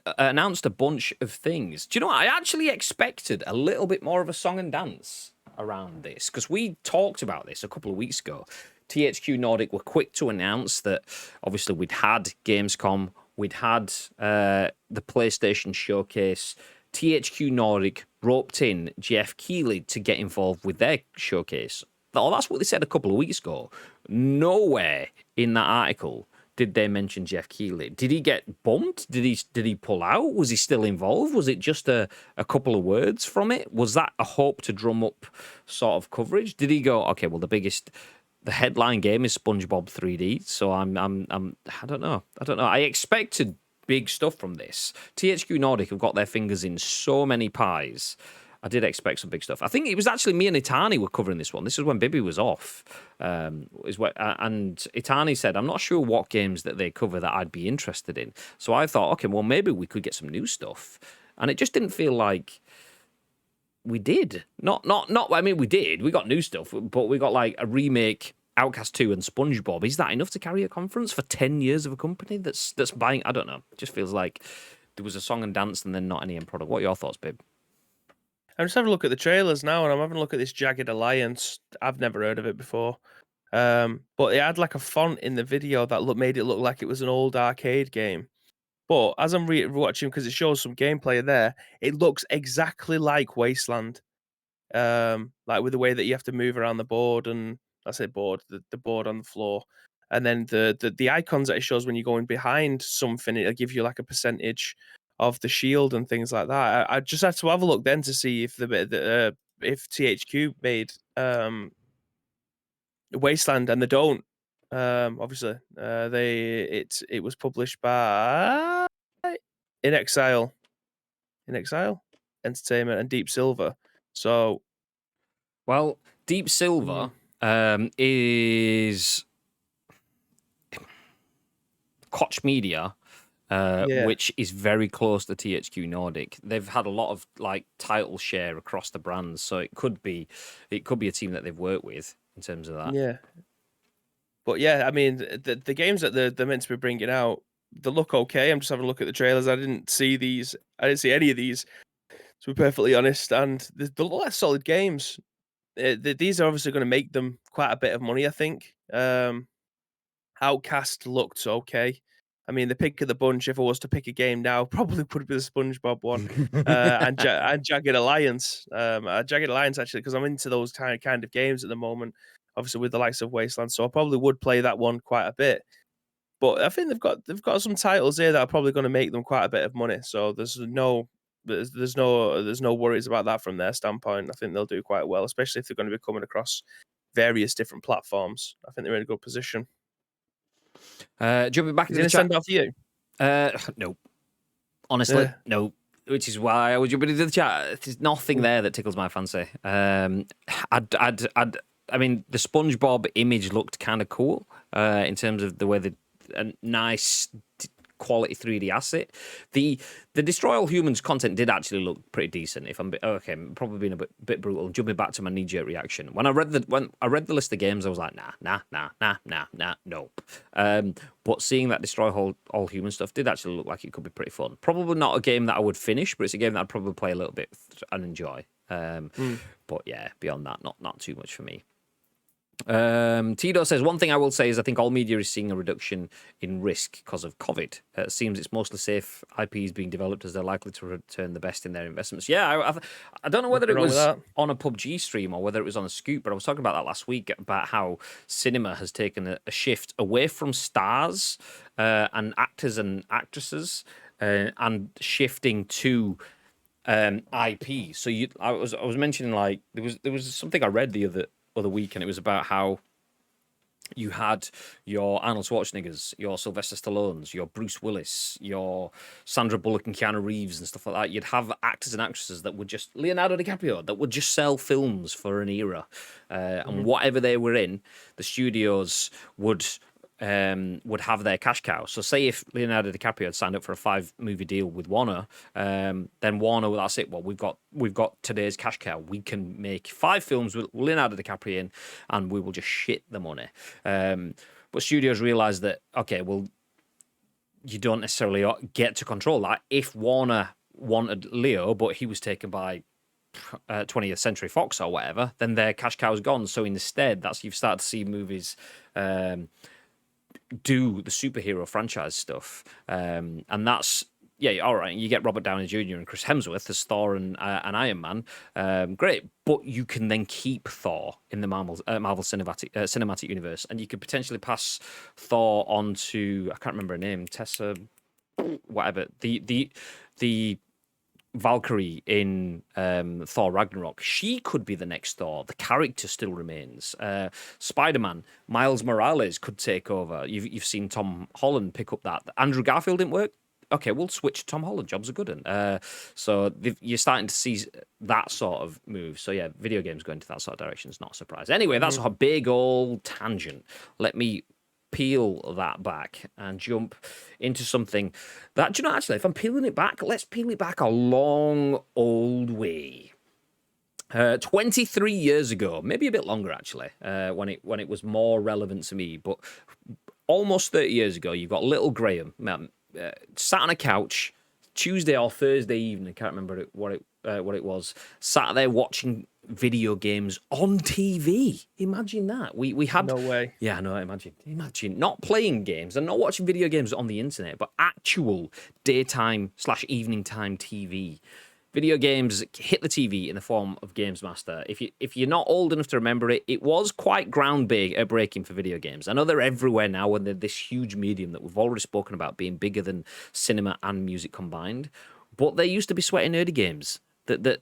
Speaker 1: a bunch of things. Do you know what? I actually expected a little bit more of a song and dance around this, because we talked about this a couple of weeks ago. THQ Nordic were quick to announce that obviously we'd had Gamescom, we'd had the PlayStation Showcase. THQ Nordic roped in Jeff Keighley to get involved with their showcase. Oh, that's what they said a couple of weeks ago. Nowhere in that article did they mention Jeff Keighley. Did he get bumped? Did he pull out? Was he still involved? Was it just a couple of words from it? Was that a hope to drum up sort of coverage? Did he go, okay, well, the headline game is SpongeBob 3D, so I don't know. I expected big stuff from this. THQ Nordic have got their fingers in so many pies. I did expect some big stuff. I think it was actually me and Itani were covering this one. This is when Bibby was off. And Itani said, I'm not sure what games that they cover that I'd be interested in. So I thought, okay, well, maybe we could get some new stuff. And it just didn't feel like we did. Not. I mean, we did. We got new stuff, but we got like a remake, Outcast 2, and SpongeBob. Is that enough to carry a conference for 10 years of a company that's buying? I don't know. It just feels like there was a song and dance and then not any end product. What are your thoughts, babe?
Speaker 3: I'm just having a look at the trailers now, and I'm having a look at this Jagged Alliance. I've never heard of it before. But it had like a font in the video that made it look like it was an old arcade game. But as I'm watching, because it shows some gameplay there, it looks exactly like Wasteland. Like with the way that you have to move around the board, and I say board, the board on the floor, and then the icons that it shows when you're going behind something, it'll give you like a percentage of the shield and things like that. I just had to have a look then to see if if THQ made Wasteland, and they don't. Obviously, it was published by In Exile Entertainment and Deep Silver. So,
Speaker 1: well, Deep Silver is Koch Media, which is very close to THQ Nordic. They've had a lot of like title share across the brands, so it could be a team that they've worked with in terms of that.
Speaker 3: Yeah. But yeah, I mean, the games that they're meant to be bringing out, they look okay. I'm just having a look at the trailers. I didn't see any of these, to be perfectly honest. And they look like solid games. These are obviously going to make them quite a bit of money, I think. Outcast looked okay. I mean, the pick of the bunch, if I was to pick a game now, probably would be the SpongeBob one, and Jagged Alliance. Jagged Alliance, actually, because I'm into those kind of games at the moment, obviously with the likes of Wasteland, so I probably would play that one quite a bit. But I think they've got some titles here that are probably going to make them quite a bit of money. So there's no worries about that from their standpoint. I think they'll do quite well, especially if they're going to be coming across various different platforms. I think they're in a good position.
Speaker 1: Jumping back into the chat.
Speaker 3: Send off you?
Speaker 1: No. Honestly, no. Which is why I was jumping into the chat. There's nothing there that tickles my fancy. I mean, the SpongeBob image looked kind of cool in terms of the way a nice quality 3D asset. The Destroy All Humans content did actually look pretty decent. If I'm probably being a bit brutal. Jumping back to my knee-jerk reaction when I read the list of games, I was like, nah, nope. But seeing that Destroy All Human stuff did actually look like it could be pretty fun. Probably not a game that I would finish, but it's a game that I'd probably play a little bit and enjoy. But yeah, beyond that, not too much for me. Tito says, one thing I will say is I think all media is seeing a reduction in risk because of COVID. It seems it's mostly safe IPs being developed as they're likely to return the best in their investments. Yeah, I don't know whether it was on a PUBG stream or whether it was on a Scoop, but I was talking about that last week about how cinema has taken a shift away from stars and actors and actresses and shifting to IP. So I was mentioning, like, there was something I read the other week, and it was about how you had your Arnold Schwarzeneggers, your Sylvester Stallones, your Bruce Willis, your Sandra Bullock and Keanu Reeves and stuff like that. You'd have actors and actresses that would just Leonardo DiCaprio that would just sell films for an era, and whatever they were in, the studios would have their cash cow. So say if Leonardo DiCaprio had signed up for a 5-movie deal with Warner, then Warner, well, that's it. Well, we've got today's cash cow. We can make 5 films with Leonardo DiCaprio in, and we will just shit the money. But studios realize that, okay, well, you don't necessarily get to control that. If Warner wanted Leo, but he was taken by 20th Century Fox or whatever, then their cash cow's gone. So instead, you've started to see movies do the superhero franchise stuff, and that's all right. You get Robert Downey Jr. and Chris Hemsworth as Thor and Iron Man, great. But you can then keep Thor in the Marvel cinematic universe, and you could potentially pass Thor on to, I can't remember her name, Tessa, whatever, the Valkyrie in Thor Ragnarok. She could be the next Thor. The character still remains. Spider-Man, Miles Morales could take over. You've seen Tom Holland pick up that. Andrew Garfield didn't work. Okay, we'll switch to Tom Holland. Job's a good one. So you're starting to see that sort of move. So yeah, video games going to that sort of direction is not a surprise. Anyway, that's a big old tangent. Let me peel that back and jump into something that, do you know, actually, if I'm peeling it back, let's peel it back a long old way. 23 years ago, maybe a bit longer actually, when it was more relevant to me, but almost 30 years ago, you've got little Graham sat on a couch Tuesday or Thursday evening. I can't remember what it was. Sat there watching video games on TV. Imagine that. We had
Speaker 3: No way.
Speaker 1: Yeah, no. Imagine not playing games and not watching video games on the internet, but actual daytime/evening time TV. Video games hit the TV in the form of GamesMaster. If you're not old enough to remember it, it was quite groundbreaking for video games. I know they're everywhere now, and they're this huge medium that we've already spoken about being bigger than cinema and music combined. But there used to be sweaty nerdy games that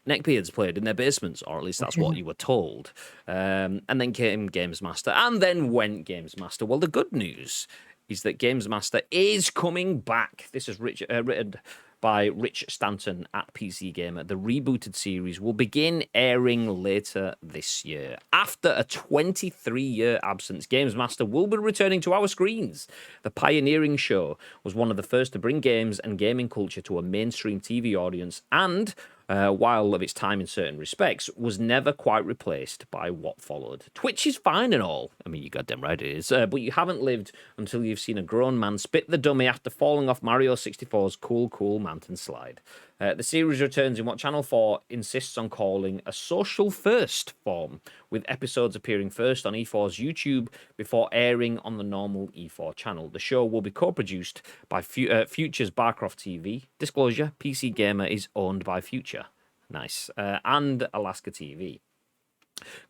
Speaker 1: neckbeards played in their basements, or at least that's what you were told. And then came GamesMaster, and then went GamesMaster. Well, the good news is that GamesMaster is coming back. This is written by Rich Stanton at PC Gamer. The rebooted series will begin airing later this year. After a 23-year absence, GamesMaster will be returning to our screens. The pioneering show was one of the first to bring games and gaming culture to a mainstream TV audience, and while of its time in certain respects, was never quite replaced by what followed. Twitch is fine and all. I mean, you goddamn right it is. But you haven't lived until you've seen a grown man spit the dummy after falling off Mario 64's cool mountain slide. The series returns in what Channel 4 insists on calling a social first form, with episodes appearing first on E4's YouTube before airing on the normal E4 channel. The show will be co-produced by Future's Barcroft TV. Disclosure, PC Gamer is owned by Future. Nice. And Alaska TV.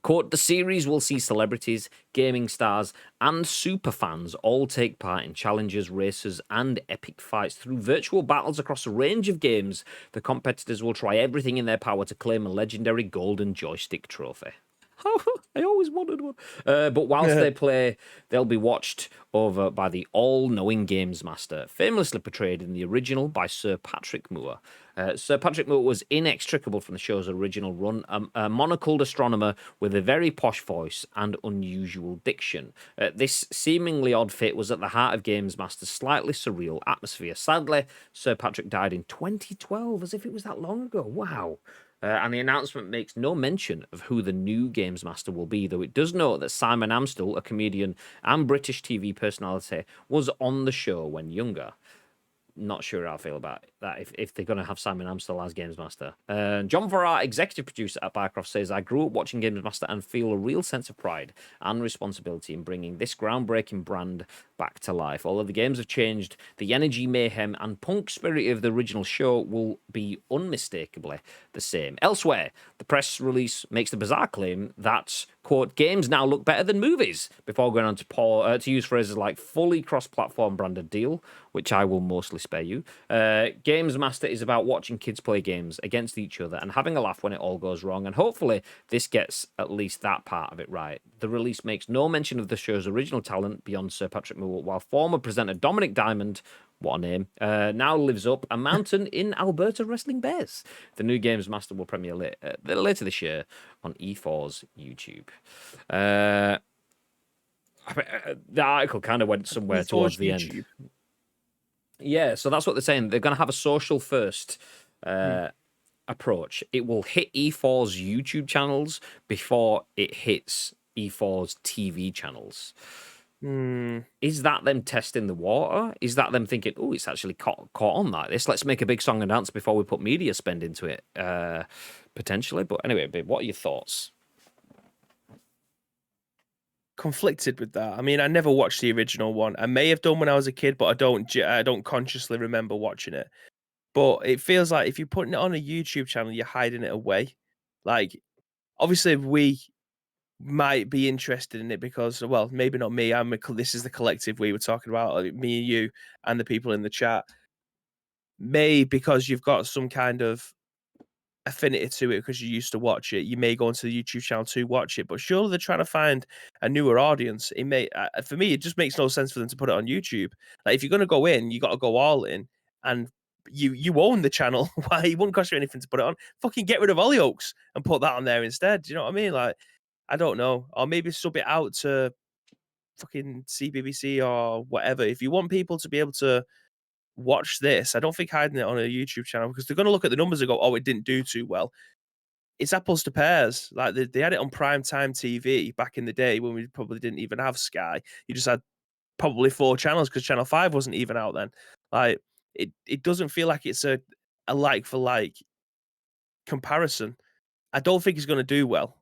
Speaker 1: Quote, the series will see celebrities, gaming stars, and superfans all take part in challenges, races, and epic fights through virtual battles across a range of games. The competitors will try everything in their power to claim a legendary golden joystick trophy. I always wanted one. But whilst they play, they'll be watched over by the all-knowing GamesMaster, famously portrayed in the original by Sir Patrick Moore. Sir Patrick Moore was inextricable from the show's original run, a monocled astronomer with a very posh voice and unusual diction. This seemingly odd fit was at the heart of GamesMaster's slightly surreal atmosphere. Sadly, Sir Patrick died in 2012, as if it was that long ago. Wow. And the announcement makes no mention of who the new GamesMaster will be, though it does note that Simon Amstell, a comedian and British TV personality, was on the show when younger. Not sure how I feel about that, if they're going to have Simon Amstell as GamesMaster. John Farrar, executive producer at Barcroft, says, I grew up watching GamesMaster and feel a real sense of pride and responsibility in bringing this groundbreaking brand back to life. Although the games have changed, the energy, mayhem, and punk spirit of the original show will be unmistakably the same. Elsewhere, the press release makes the bizarre claim that, quote, games now look better than movies, before going on to use phrases like fully cross-platform branded deal, which I will mostly spare you. GamesMaster is about watching kids play games against each other and having a laugh when it all goes wrong, and hopefully this gets at least that part of it right. The release makes no mention of the show's original talent beyond Sir Patrick Moore, while former presenter Dominic Diamond, what a name, now lives up a mountain in Alberta wrestling bears. The new GamesMaster will premiere later this year on E4's YouTube. The article kind of went somewhere towards the end. Yeah, so that's what they're saying. They're going to have a social first approach. It will hit E4's YouTube channels before it hits E4's TV channels. Is that them testing the water? Is that them thinking, oh, it's actually caught on like this? Let's make a big song and dance before we put media spend into it, potentially. But anyway, babe, what are your thoughts?
Speaker 3: Conflicted with that. I mean, I never watched the original one. I may have done when I was a kid, but I don't consciously remember watching it. But it feels like if you're putting it on a YouTube channel, you're hiding it away. Like, obviously, we might be interested in it because, well, maybe not me. This is the collective we were talking about, me and you and the people in the chat. May because you've got some kind of affinity to it because you used to watch it. You may go onto the YouTube channel to watch it, but surely they're trying to find a newer audience. It may, for me, it just makes no sense for them to put it on YouTube. Like, if you're going to go in, you got to go all in, and you own the channel. Why? It wouldn't cost you anything to put it on. Fucking get rid of Hollyoaks and put that on there instead. Do you know what I mean? Like, I don't know, or maybe sub it out to fucking CBBC or whatever. If you want people to be able to watch this, I don't think hiding it on a YouTube channel, because they're going to look at the numbers and go, oh, it didn't do too well. it's apples to pears. Like they had it on prime time TV back in the day when we probably didn't even have Sky. You just had probably 4 channels because Channel 5 wasn't even out then. Like it doesn't feel like it's a like for like comparison. I don't think he's going to do well.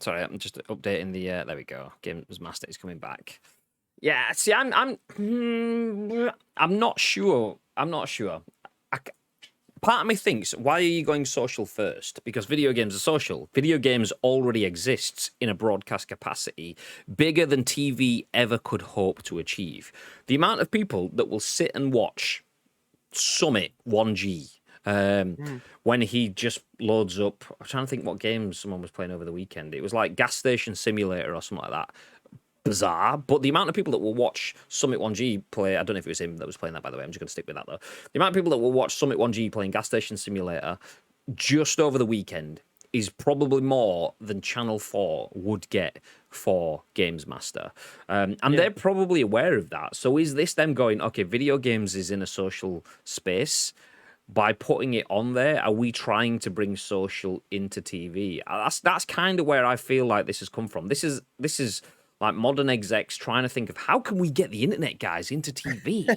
Speaker 1: Sorry, I'm just updating the. There we go. GamesMaster is coming back. Yeah, see, I'm not sure. I'm not sure. Part of me thinks, why are you going social first? Because video games are social. Video games already exists in a broadcast capacity bigger than TV ever could hope to achieve. The amount of people that will sit and watch Summit 1G when he just loads up. I'm trying to think what game someone was playing over the weekend. It was like Gas Station Simulator or something like that. Bizarre, but the amount of people that will watch Summit 1G play, I don't know if it was him that was playing that, by the way. I'm just going to stick with that, though. The amount of people that will watch Summit 1G playing Gas Station Simulator just over the weekend is probably more than Channel 4 would get for GamesMaster. And they're probably aware of that. So is this them going, okay, video games is in a social space? By putting it on there, are we trying to bring social into TV? That's kind of where I feel like this has come from. This is like modern execs trying to think of how can we get the internet guys into TV?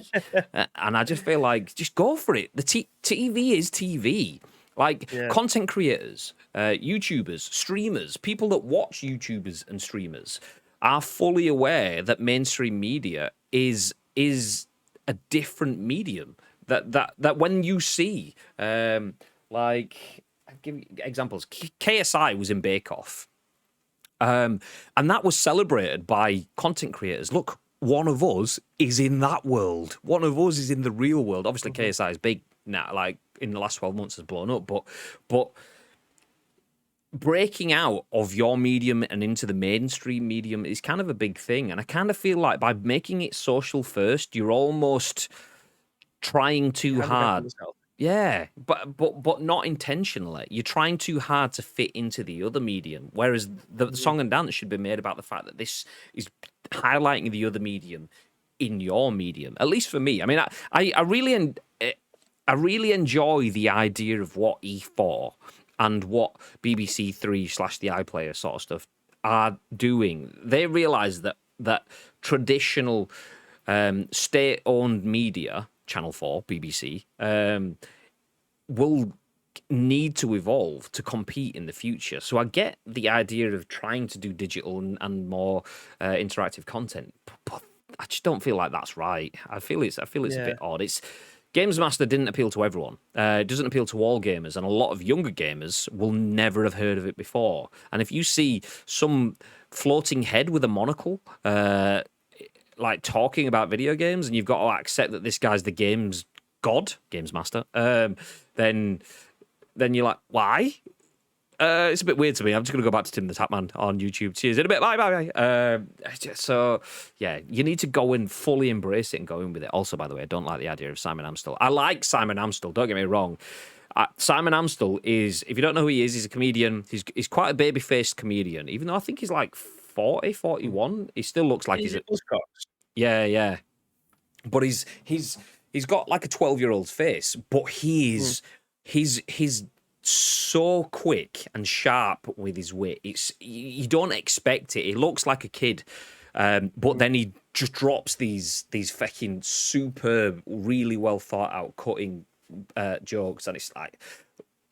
Speaker 1: And I just feel like, just go for it. The TV is TV. Like content creators, YouTubers, streamers, people that watch YouTubers and streamers are fully aware that mainstream media is a different medium. That when you see, like, I'll give you examples. KSI was in Bake Off. And that was celebrated by content creators. Look, one of us is in that world. One of us is in the real world. Obviously, KSI is big now, like in the last 12 months has blown up. But breaking out of your medium and into the mainstream medium is kind of a big thing. And I kind of feel like by making it social first, you're almost trying too hard. Yeah, but not intentionally. You're trying too hard to fit into the other medium, whereas the song and dance should be made about the fact that this is highlighting the other medium in your medium. At least for me. I mean, I really enjoy the idea of what E4 and what BBC Three / the iPlayer sort of stuff are doing. They realise that traditional state-owned media, Channel 4, BBC, will need to evolve to compete in the future. So I get the idea of trying to do digital and more interactive content, but I just don't feel like that's right. I feel it's a bit odd. GamesMaster didn't appeal to everyone. It doesn't appeal to all gamers, and a lot of younger gamers will never have heard of it before. And if you see some floating head with a monocle, like talking about video games, and you've got to accept that this guy's the game's god, GamesMaster, then you're like, why? It's a bit weird to me. I'm just going to go back to Tim the Tapman on YouTube. Cheers in a bit. Bye. So, yeah, you need to go and fully embrace it and go in with it. Also, by the way, I don't like the idea of Simon Amstel. I like Simon Amstel, don't get me wrong. Simon Amstel is, if you don't know who he is, he's a comedian. He's quite a baby-faced comedian, even though I think he's like 40, 41. He still looks like he's a... Yeah. But he's got like a 12-year-old's face, but he's so quick and sharp with his wit. You don't expect it. He looks like a kid, but then he just drops these fucking superb, really well thought out, cutting jokes, and it's like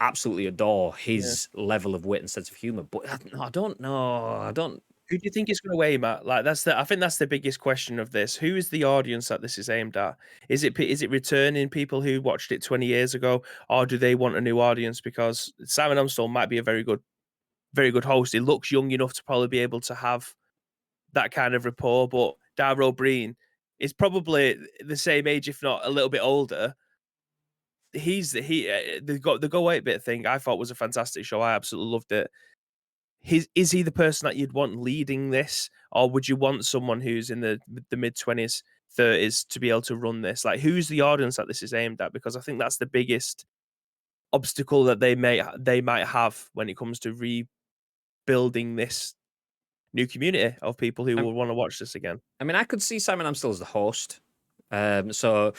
Speaker 1: absolutely adore his level of wit and sense of humor. But I don't know.
Speaker 3: Who do you think is going to aim at? Like I think that's the biggest question of this. Who is the audience that this is aimed at? Is it returning people who watched it 20 years ago, or do they want a new audience? Because Simon Amstel might be a very good host. He looks young enough to probably be able to have that kind of rapport. But Dara O'Brien is probably the same age, if not a little bit older. The Go 8-bit thing I thought was a fantastic show. I absolutely loved it. Is he the person that you'd want leading this, or would you want someone who's in the mid-20s, 30s to be able to run this? Like, who's the audience that this is aimed at? Because I think that's the biggest obstacle that they might have when it comes to rebuilding this new community of people who will want to watch this again.
Speaker 1: I mean, I could see Simon Amstel as the host. So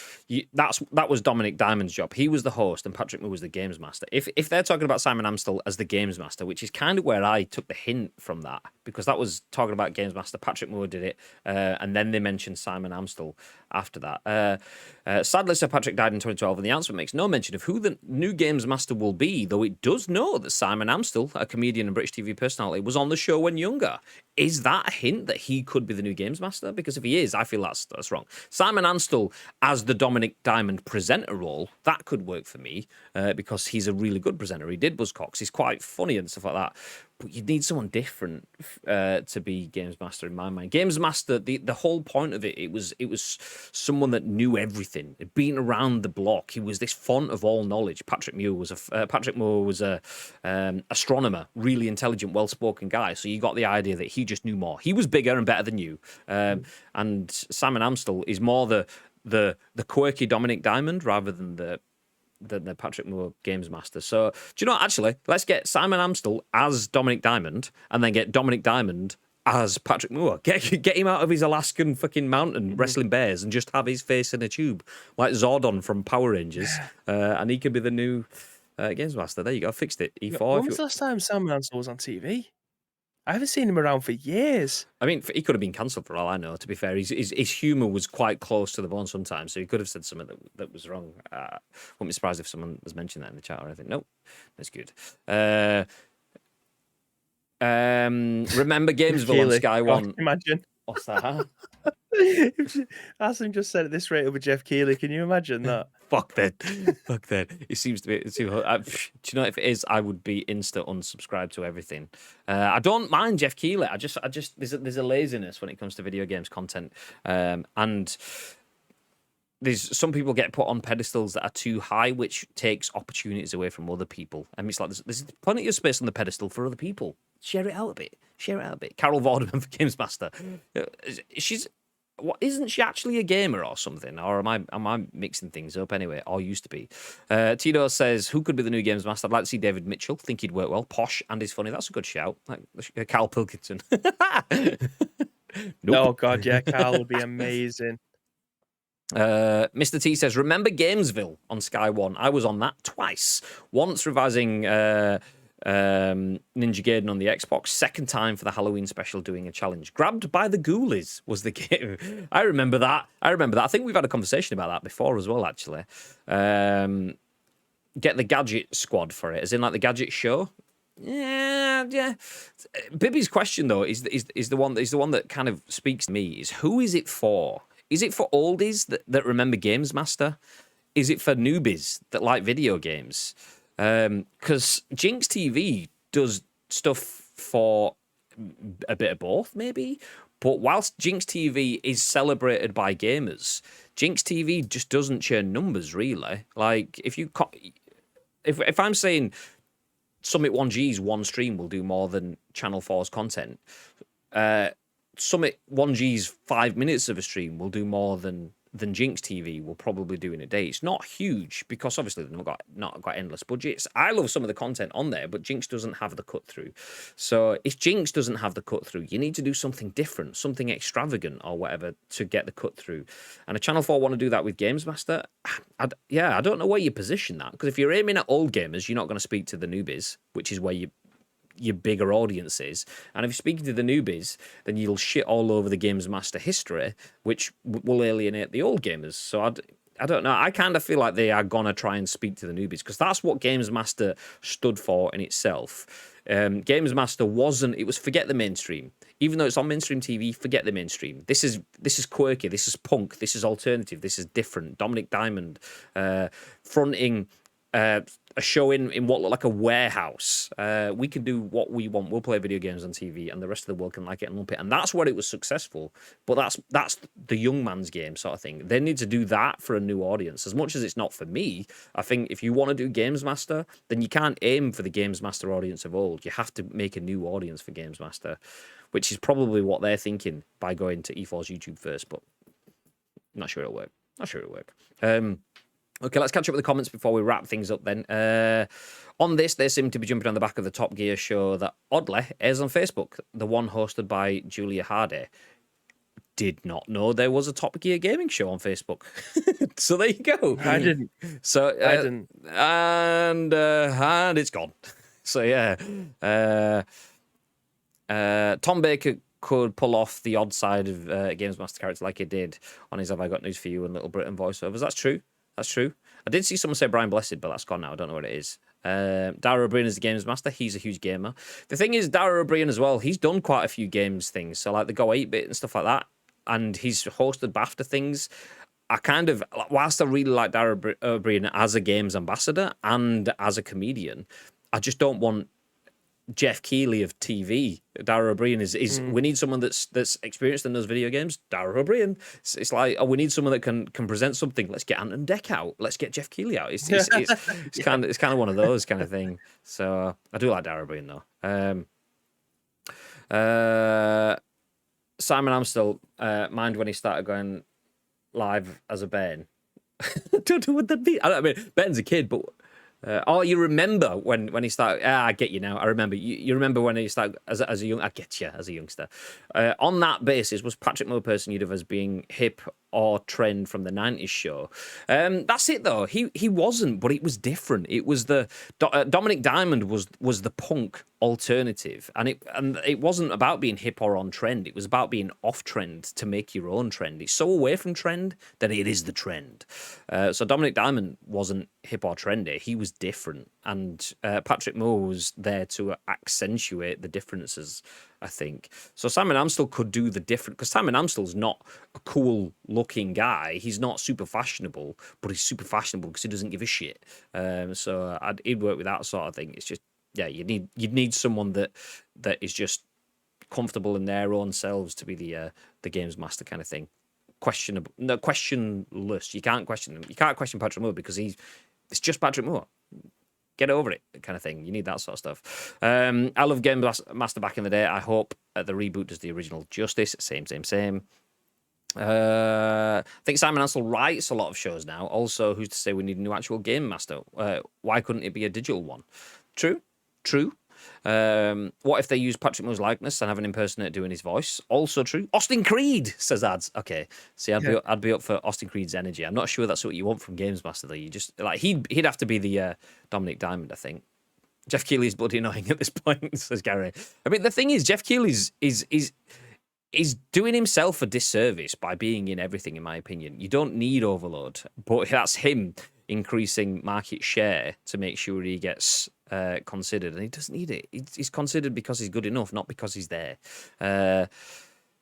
Speaker 1: that was Dominic Diamond's job. He was the host, and Patrick Moore was the games master. If they're talking about Simon Amstell as the games master, which is kind of where I took the hint from that, because that was talking about games master. Patrick Moore did it, and then they mentioned Simon Amstell after that. Sadly, Sir Patrick died in 2012, and the announcement makes no mention of who the new games master will be, though it does know that Simon Amstell, a comedian and British TV personality, was on the show when younger. Is that a hint that he could be the new games master? Because if he is, I feel that's wrong. Simon Amstell as the Dominic Diamond presenter role, that could work for me, because he's a really good presenter. He did Buzzcocks. He's quite funny and stuff like that. But you need someone different to be games master in my mind. Games master, the whole point of it was someone that knew everything. Had been around the block. He was this font of all knowledge. Patrick Moore was a astronomer, really intelligent, well-spoken guy. So you got the idea that he just knew more. He was bigger and better than you. And Simon Amstell is more the quirky Dominic Diamond rather than the Patrick Moore games master. So, do you know what, actually, let's get Simon Amstell as Dominic Diamond and then get Dominic Diamond as Patrick Moore. Get him out of his Alaskan fucking mountain wrestling bears and just have his face in a tube like Zordon from Power Rangers, and he could be the new games master. There you go, fixed it. E4.
Speaker 3: When was the last time Simon Amstell was on TV? I haven't seen him around for years.
Speaker 1: I mean, he could have been cancelled for all I know, to be fair. His humour was quite close to the bone sometimes, so he could have said something that was wrong. Wouldn't be surprised if someone has mentioned that in the chat or anything. Nope, that's good. Remember Gamesville on Sky One?
Speaker 3: Imagine.
Speaker 1: What's that?
Speaker 3: Asim just said at this rate over Jeff Keighley. Can you imagine that?
Speaker 1: Fuck that. It seems to be too. Do you know, if it is, I would be insta unsubscribed to everything. I don't mind Jeff Keighley. I just there's a laziness when it comes to video games content, and there's some people get put on pedestals that are too high, which takes opportunities away from other people. I mean, it's like there's plenty of space on the pedestal for other people. Share it out a bit. Carol Vorderman for Games Master. Isn't she actually a gamer or something? Or am I mixing things up anyway? Or used to be. Tito says, who could be the new Games Master? I'd like to see David Mitchell. Think he'd work well. Posh and he's funny. That's a good shout. Like Carl Pilkington. Nope.
Speaker 3: Oh God, yeah, Carl would be amazing.
Speaker 1: Mr. T says, remember Gamesville on Sky One? I was on that twice. Once revising Ninja Gaiden on the Xbox, second time for the Halloween special doing a challenge. Grabbed by the Ghoulies was the game. I remember that. I think we've had a conversation about that before as well, actually. Get the Gadget Squad for it, as in like the Gadget Show. Yeah. Bibby's question though is the one that kind of speaks to me. Is who is it for? Is it for oldies that remember Games Master? Is it for newbies that like video games? Because Jinx TV does stuff for a bit of both, maybe. But whilst Jinx TV is celebrated by gamers, Jinx TV just doesn't churn numbers, really. Like, if I'm saying Summit 1G's one stream will do more than Channel 4's content, Summit 1G's 5 minutes of a stream will do more than Jinx TV will probably do in a day. It's not huge because obviously they've not got endless budgets. I love some of the content on there, but Jinx doesn't have the cut through. So if Jinx doesn't have the cut through, you need to do something different, something extravagant or whatever to get the cut through. And a Channel 4 want to do that with Games Master. I don't know where you position that, because if you're aiming at old gamers, you're not going to speak to the newbies, which is where your bigger audiences. And if you're speaking to the newbies, then you'll shit all over the Games Master history, which will alienate the old gamers. So I don't know. I kind of feel like they are going to try and speak to the newbies, because that's what Games Master stood for in itself. Games Master it was forget the mainstream. Even though it's on mainstream TV, forget the mainstream. This is quirky, this is punk, this is alternative, this is different. Dominic Diamond fronting a show in what looked like a warehouse. We can do what we want. We'll play video games on TV, and the rest of the world can like it and lump it. And that's where it was successful. But that's the young man's game sort of thing. They need to do that for a new audience. As much as it's not for me, I think if you want to do Games Master, then you can't aim for the Games Master audience of old. You have to make a new audience for Games Master, which is probably what they're thinking by going to E4's YouTube first. But I'm not sure it'll work. Okay, let's catch up with the comments before we wrap things up then. On this, they seem to be jumping on the back of the Top Gear show that oddly airs on Facebook, the one hosted by Julia Hardy. did not know there was a Top Gear gaming show on Facebook. So there you go.
Speaker 3: I didn't.
Speaker 1: So
Speaker 3: I didn't.
Speaker 1: And it's gone. So yeah, Tom Baker could pull off the odd side of GamesMaster character like he did on his "Have I Got News for You" and Little Britain voiceovers. That's true. That's true. I did see someone say Brian Blessed, but that's gone now. I don't know what it is. Dara O'Brien is the Games Master. He's a huge gamer. The thing is, Dara O'Brien as well, he's done quite a few games things. So like the Go 8-bit and stuff like that. And he's hosted BAFTA things. I kind of, whilst I really like Dara O'Brien as a games ambassador and as a comedian, I just don't want Jeff Keighley of TV. Dara O'Brien is we need someone that's experienced in those video games. Dara O'Brien. It's like, oh, we need someone that can present something. Let's get Ant and Deck out. Let's get Jeff Keighley out. It's kind of one of those kind of thing. So I do like Dara O'Brien though. Simon Amstel, mind when he started going live as a Ben. I don't know what that means. I mean, Ben's a kid, but. Oh, you remember when he started? I get you now. I remember. You remember when he started as a young. I get you as a youngster. On that basis, was Patrick Moore person you'd have as being hip or trend from the 90s show? That's it though. He wasn't, but it was different. It was the Dominic Diamond was the punk alternative, and it wasn't about being hip or on trend. It was about being off trend to make your own trend. It's so away from trend that it is the trend. So Dominic Diamond wasn't hip or trendy. He was different, and Patrick Moore was there to accentuate the differences, I think. So Simon Amstel could do the different, because Simon Amstel's not a cool looking guy. He's not super fashionable, but he's super fashionable because he doesn't give a shit. So he'd work with that sort of thing. It's just, yeah, you'd need someone that is just comfortable in their own selves to be the games master kind of thing. Questionable, no, questionless. You can't question him. You can't question Patrick Moore because it's just Patrick Moore. Get over it, kind of thing. You need that sort of stuff. I love Game Master back in the day. I hope the reboot does the original justice. Same. I think Simon Ansell writes a lot of shows now. Also, who's to say we need a new actual Game Master? Why couldn't it be a digital one? True. What if they use Patrick Moore's likeness and have an impersonator doing his voice? Also true. Austin Creed, says Ads. Okay, see, I'd be up for Austin Creed's energy. I'm not sure that's what you want from Games Master though. You just like he'd have to be the Dominic Diamond, I think. Jeff Keighley's bloody annoying at this point, says Gary. I mean, the thing is, Jeff Keighley's is doing himself a disservice by being in everything, in my opinion. You don't need Overload, but that's him increasing market share to make sure he gets considered, and he doesn't need it. He's considered because he's good enough, not because he's there. I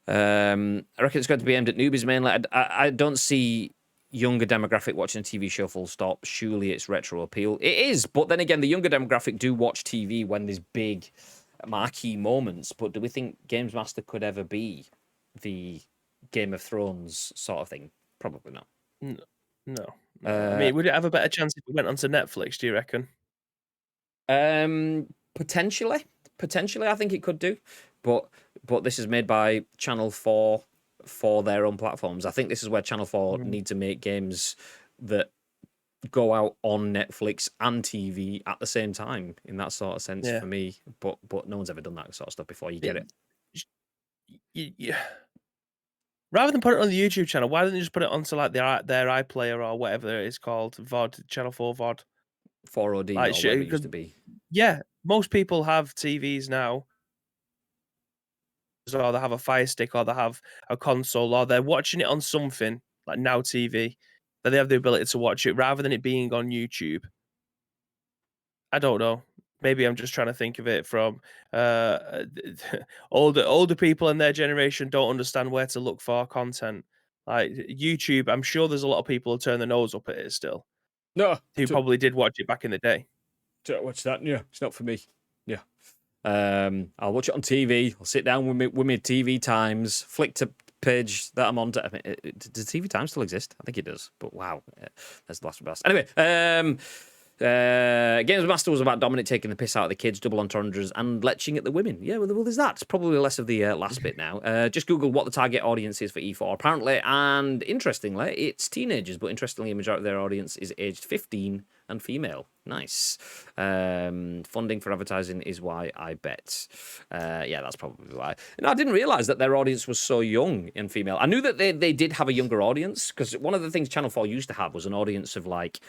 Speaker 1: reckon it's going to be aimed at newbies mainly. I don't see younger demographic watching a TV show full stop. Surely it's retro appeal. It is, but then again, the younger demographic do watch TV when there's big marquee moments. But do we think Games Master could ever be the Game of Thrones sort of thing? Probably not.
Speaker 3: No. I mean, would it have a better chance if it went onto Netflix, do you reckon?
Speaker 1: Potentially, I think it could do, but this is made by Channel 4 for their own platforms. I think this is where Channel 4 need to make games that go out on Netflix and TV at the same time, in that sort of sense, for me. But no one's ever done that sort of stuff before. You get it?
Speaker 3: Yeah. Rather than put it on the YouTube channel, why don't you just put it onto like their iPlayer or whatever it is called, VOD, Channel 4 VOD?
Speaker 1: 4OD
Speaker 3: like,
Speaker 1: or whatever it used to be.
Speaker 3: Yeah, most people have TVs now. Or they have a Fire Stick, or they have a console, or they're watching it on something like Now TV that they have the ability to watch it rather than it being on YouTube. I don't know. Maybe I'm just trying to think of it from older people in their generation don't understand where to look for content. Like YouTube, I'm sure there's a lot of people who turn their nose up at it still.
Speaker 1: No,
Speaker 3: who probably did watch it back in the day.
Speaker 1: Watch that? Yeah, it's not for me. Yeah. I'll watch it on TV. I'll sit down with my TV Times, flick to page that I'm on. Does TV Times still exist? I think it does. But wow, that's the last of us. Anyway, Games Master was about Dominic taking the piss out of the kids, double entendres, and leching at the women. Yeah, well, there's that. It's probably less of the last bit now. Just Google what the target audience is for E4, apparently, and interestingly, it's teenagers. But interestingly, a majority of their audience is aged 15 and female. Nice. Funding for advertising is why, I bet. Yeah, that's probably why. I didn't realize that their audience was so young and female. I knew that they did have a younger audience, because one of the things Channel 4 used to have was an audience of like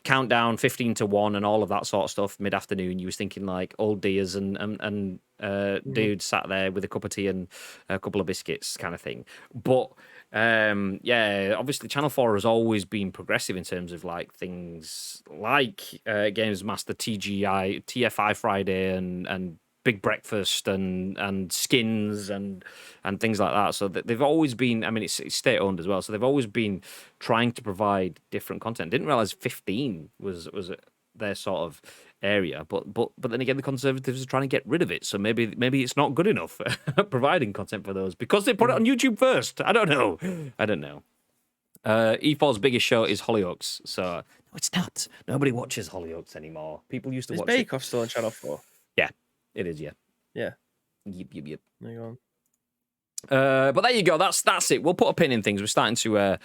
Speaker 1: countdown 15 to 1 and all of that sort of stuff mid-afternoon. You was thinking like old dears and dudes sat there with a cup of tea and a couple of biscuits kind of thing. But yeah, obviously Channel 4 has always been progressive in terms of like things like GamesMaster, TFI Friday and Big Breakfast and Skins and things like that. So they've always been, I mean, it's state owned as well. So they've always been trying to provide different content. Didn't realize 15 was their sort of area, but then again, the Conservatives are trying to get rid of it. So maybe it's not good enough providing content for those because they put it on YouTube first. I don't know. E4's biggest show is Hollyoaks. So no, it's not. Nobody watches Hollyoaks anymore. People used to watch
Speaker 3: Bake Off still on Channel 4?
Speaker 1: Yeah, it is. Yeah.
Speaker 3: Yep. There you go.
Speaker 1: But there you go. That's it. We'll put a pin in things. We're starting to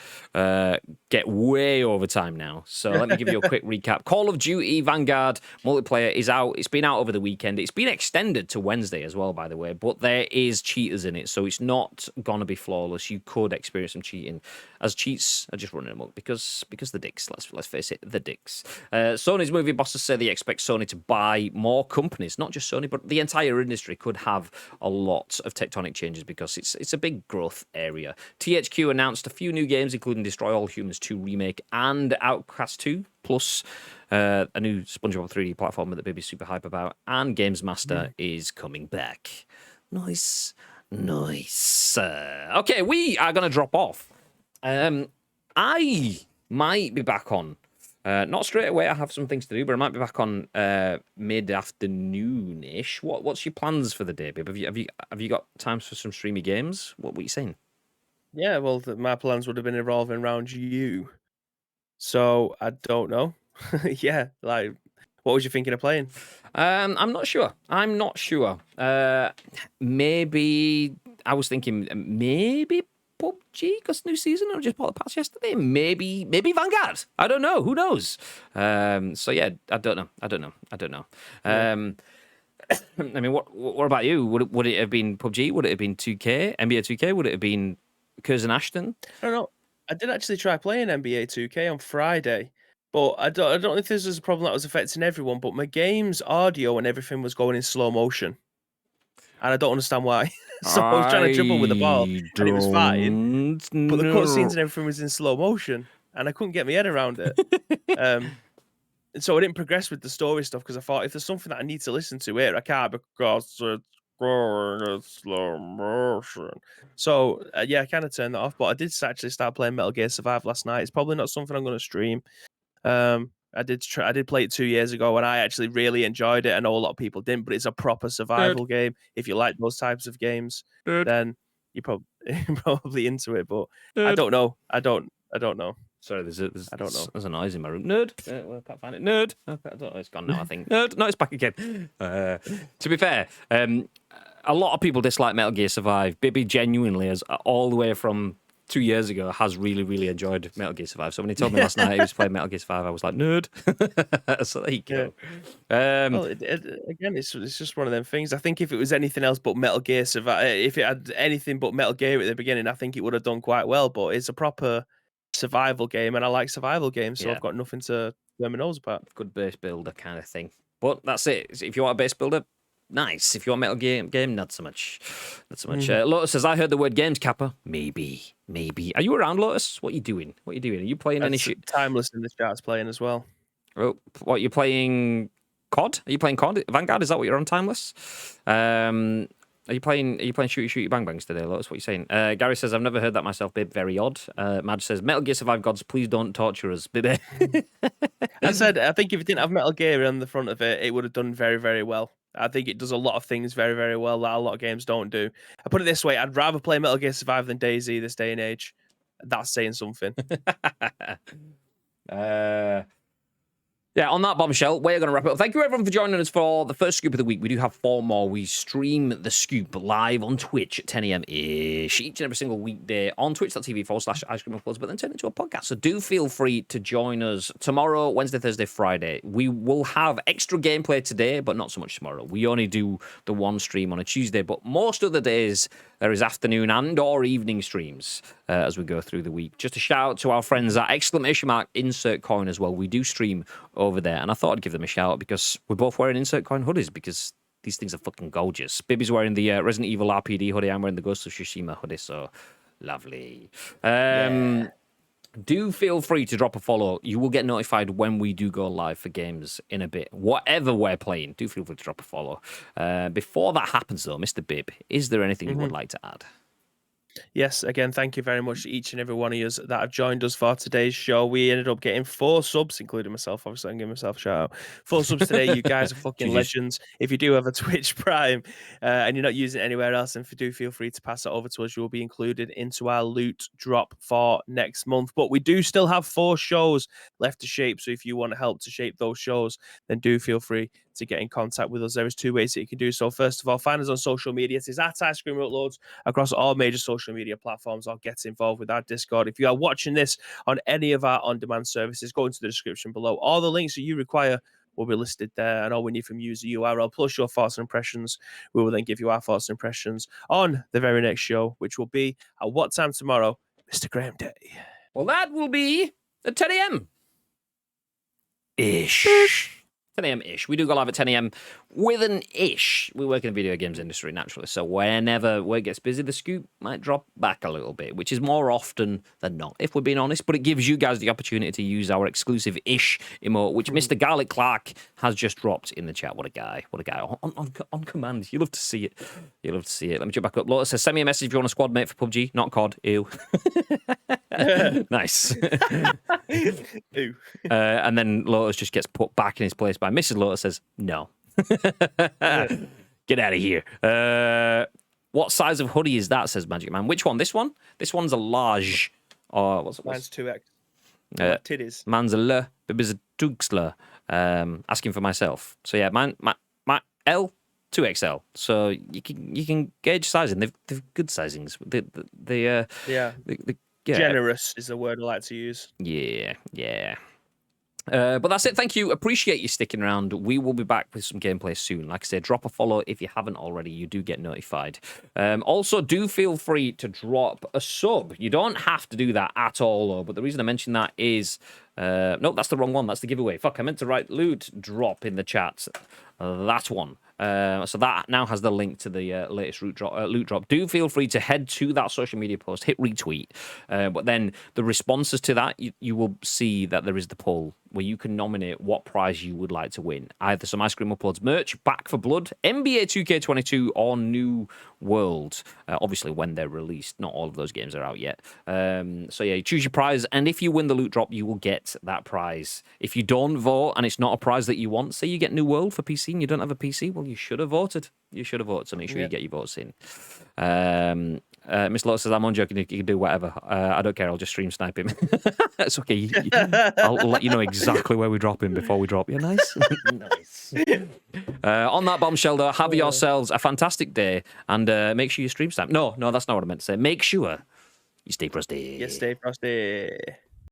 Speaker 1: get way over time now. So let me give you a quick recap. Call of Duty Vanguard multiplayer is out. It's been out over the weekend. It's been extended to Wednesday as well, by the way. But there is cheaters in it, so it's not gonna be flawless. You could experience some cheating, as cheats are just running amok because the dicks. Let's face it, the dicks. Sony's movie bosses say they expect Sony to buy more companies, not just Sony, but the entire industry could have a lot of tectonic changes because it's a big growth area. THQ announced a few new games, including Destroy All Humans 2 Remake and Outcast 2, plus a new SpongeBob 3D platform that Baby's super hype about, and GamesMaster is coming back. Nice. Okay, we are going to drop off. I might be back on. Not straight away. I have some things to do, but I might be back on mid-afternoon-ish. What's your plans for the day, babe? Have you got times for some streamy games? What were you saying?
Speaker 3: Yeah, well, my plans would have been revolving around you. So I don't know. Yeah, like, what was you thinking of playing?
Speaker 1: I'm not sure. Maybe I was thinking maybe PUBG because new season. I just bought the patch yesterday. Maybe Vanguard. I don't know. Who knows? So yeah, I don't know. I mean, what about you? Would it have been PUBG? Would it have been 2K, NBA 2K? Would it have been Curzon Ashton?
Speaker 3: I don't know. I did actually try playing NBA 2K on Friday, but I don't know if this was a problem that was affecting everyone. But my game's audio and everything was going in slow motion, and I don't understand why. So I was trying to dribble with the ball, and it was fine. But the cutscenes and everything was in slow motion, and I couldn't get my head around it. And so I didn't progress with the story stuff because I thought if there's something that I need to listen to here, I can't because it's going in slow motion. So yeah, I kind of turned that off. But I did actually start playing Metal Gear Survive last night. It's probably not something I'm going to stream. I did play it 2 years ago, and I actually really enjoyed it. I know a lot of people didn't, but it's a proper survival game. If you like those types of games, then you're probably into it. But I don't know. I don't know.
Speaker 1: Sorry, I don't know. There's a noise in my room. Nerd. Well, I can't find it. Nerd. I don't know. It's gone now, I think. Nerd. No, it's back again. To be fair, a lot of people dislike Metal Gear Survive. Bibby genuinely, as all the way from 2 years ago, has really, really enjoyed Metal Gear Survive. So when he told me last night he was playing Metal Gear Survive, I was like, nerd. So there you go.
Speaker 3: Well, again, it's just one of them things. I think if it was anything else but Metal Gear Survive, if it had anything but Metal Gear at the beginning, I think it would have done quite well. But it's a proper survival game, and I like survival games, so I've got nothing to turn my nose about.
Speaker 1: Good base builder kind of thing. But that's it. If you want a base builder, nice. If you want Metal Gear game, not so much. Lotus says, I heard the word games capper. Maybe. Are you around, Lotus? What are you doing? Are you playing any shit?
Speaker 3: Timeless in the chat's playing as well.
Speaker 1: Oh, what, you're playing COD? Are you playing COD? Vanguard, is that what you're on, Timeless? Are you playing shooty bang bangs today, Lotus? What are you saying? Gary says, I've never heard that myself, babe. Very odd. Madge says, Metal Gear Survive gods, please don't torture us, baby.
Speaker 3: I said, I think if it didn't have Metal Gear on the front of it, it would have done very, very well. I think it does a lot of things very, very well that a lot of games don't do. I put it this way, I'd rather play Metal Gear Survive than DayZ this day and age. That's saying something.
Speaker 1: Yeah, on that bombshell, we're going to wrap it up. Thank you, everyone, for joining us for the first scoop of the week. We do have 4 more. We stream the scoop live on Twitch at 10 a.m.-ish each and every single weekday on twitch.tv/Ice Cream Uploads, but then turn it into a podcast. So do feel free to join us tomorrow, Wednesday, Thursday, Friday. We will have extra gameplay today, but not so much tomorrow. We only do the one stream on a Tuesday, but most of the days there is afternoon and or evening streams as we go through the week. Just a shout out to our friends at !insert coin as well. We do stream over there, and I thought I'd give them a shout out because we're both wearing insert coin hoodies because these things are fucking gorgeous. Bibby's wearing the Resident Evil RPD hoodie. I'm wearing the Ghost of Tsushima hoodie, so lovely. Do feel free to drop a follow. You will get notified when we do go live for games in a bit. Whatever we're playing, do feel free to drop a follow. Before that happens, though, Mr. Bib, is there anything you would like to add?
Speaker 3: Yes, again, thank you very much to each and every one of you that have joined us for today's show. We ended up getting 4 subs, including myself. Obviously, I'm giving myself a shout out. 4 subs today. You guys are fucking legends. If you do have a Twitch Prime and you're not using it anywhere else, then do feel free to pass it over to us. You will be included into our loot drop for next month. But we do still have 4 shows left to shape. So if you want to help to shape those shows, then do feel free to get in contact with us. There is 2 ways that you can do so. First of all, find us on social media. It is at Ice Cream Uploads across all major social media platforms, or get involved with our Discord. If you are watching this on any of our on-demand services, go into the description below. All the links that you require will be listed there, and all we need from you is the URL plus your thoughts and impressions. We will then give you our thoughts and impressions on the very next show, which will be at what time tomorrow, Mr. Graham Day?
Speaker 1: Well, that will be at 10 a.m. Ish. 10 a.m.-ish. We do go live at 10 a.m. with an ish. We work in the video games industry, naturally, so whenever it gets busy, the scoop might drop back a little bit, which is more often than not, if we're being honest, but it gives you guys the opportunity to use our exclusive ish emote, which Mr. Garlic Clark has just dropped in the chat. What a guy. What a guy. On command. You love to see it. You love to see it. Let me jump back up. Lotus says, send me a message if you want a squad mate for PUBG, not COD. Ew. Nice.
Speaker 3: Ew.
Speaker 1: And then Lotus just gets put back in his place by Mrs. Lotus says, no. Get out of here. What size of hoodie is that, says Magic Man. Which one? This one? This one's a large. Mine's
Speaker 3: 2X. Titties.
Speaker 1: Man's a le, Bibby's a tugsler. Asking for myself. So yeah, my L, 2XL. So you can gauge sizing. They've good sizings.
Speaker 3: Generous is the word I like to use.
Speaker 1: Yeah. But that's it. Thank you. Appreciate you sticking around. We will be back with some gameplay soon. Like I said, drop a follow if you haven't already. You do get notified. Also, do feel free to drop a sub. You don't have to do that at all, though. But the reason I mention that is... no, that's the wrong one. That's the giveaway. Fuck, I meant to write loot drop in the chat. That one. So that now has the link to the latest loot drop. Do feel free to head to that social media post, hit retweet. But then the responses to that, you will see that there is the poll where you can nominate what prize you would like to win. Either some Ice Cream Uploads merch, Back for Blood, NBA 2K22, or New World. Obviously, when they're released. Not all of those games are out yet. So yeah, you choose your prize, and if you win the loot drop, you will get that prize. If you don't vote, and it's not a prize that you want, say you get New World for PC and you don't have a PC, well, you should have voted. You should have voted, so make sure you get your votes in. Miss Lotus says, I'm on joking, you can do whatever. I don't care, I'll just stream snipe him. It's okay. I'll let you know exactly where we drop him before we drop you. Nice. Nice. On that bombshell, though, have yourselves a fantastic day, and make sure you stream snipe. No, that's not what I meant to say. Make sure you stay frosty.
Speaker 3: Yes, stay frosty.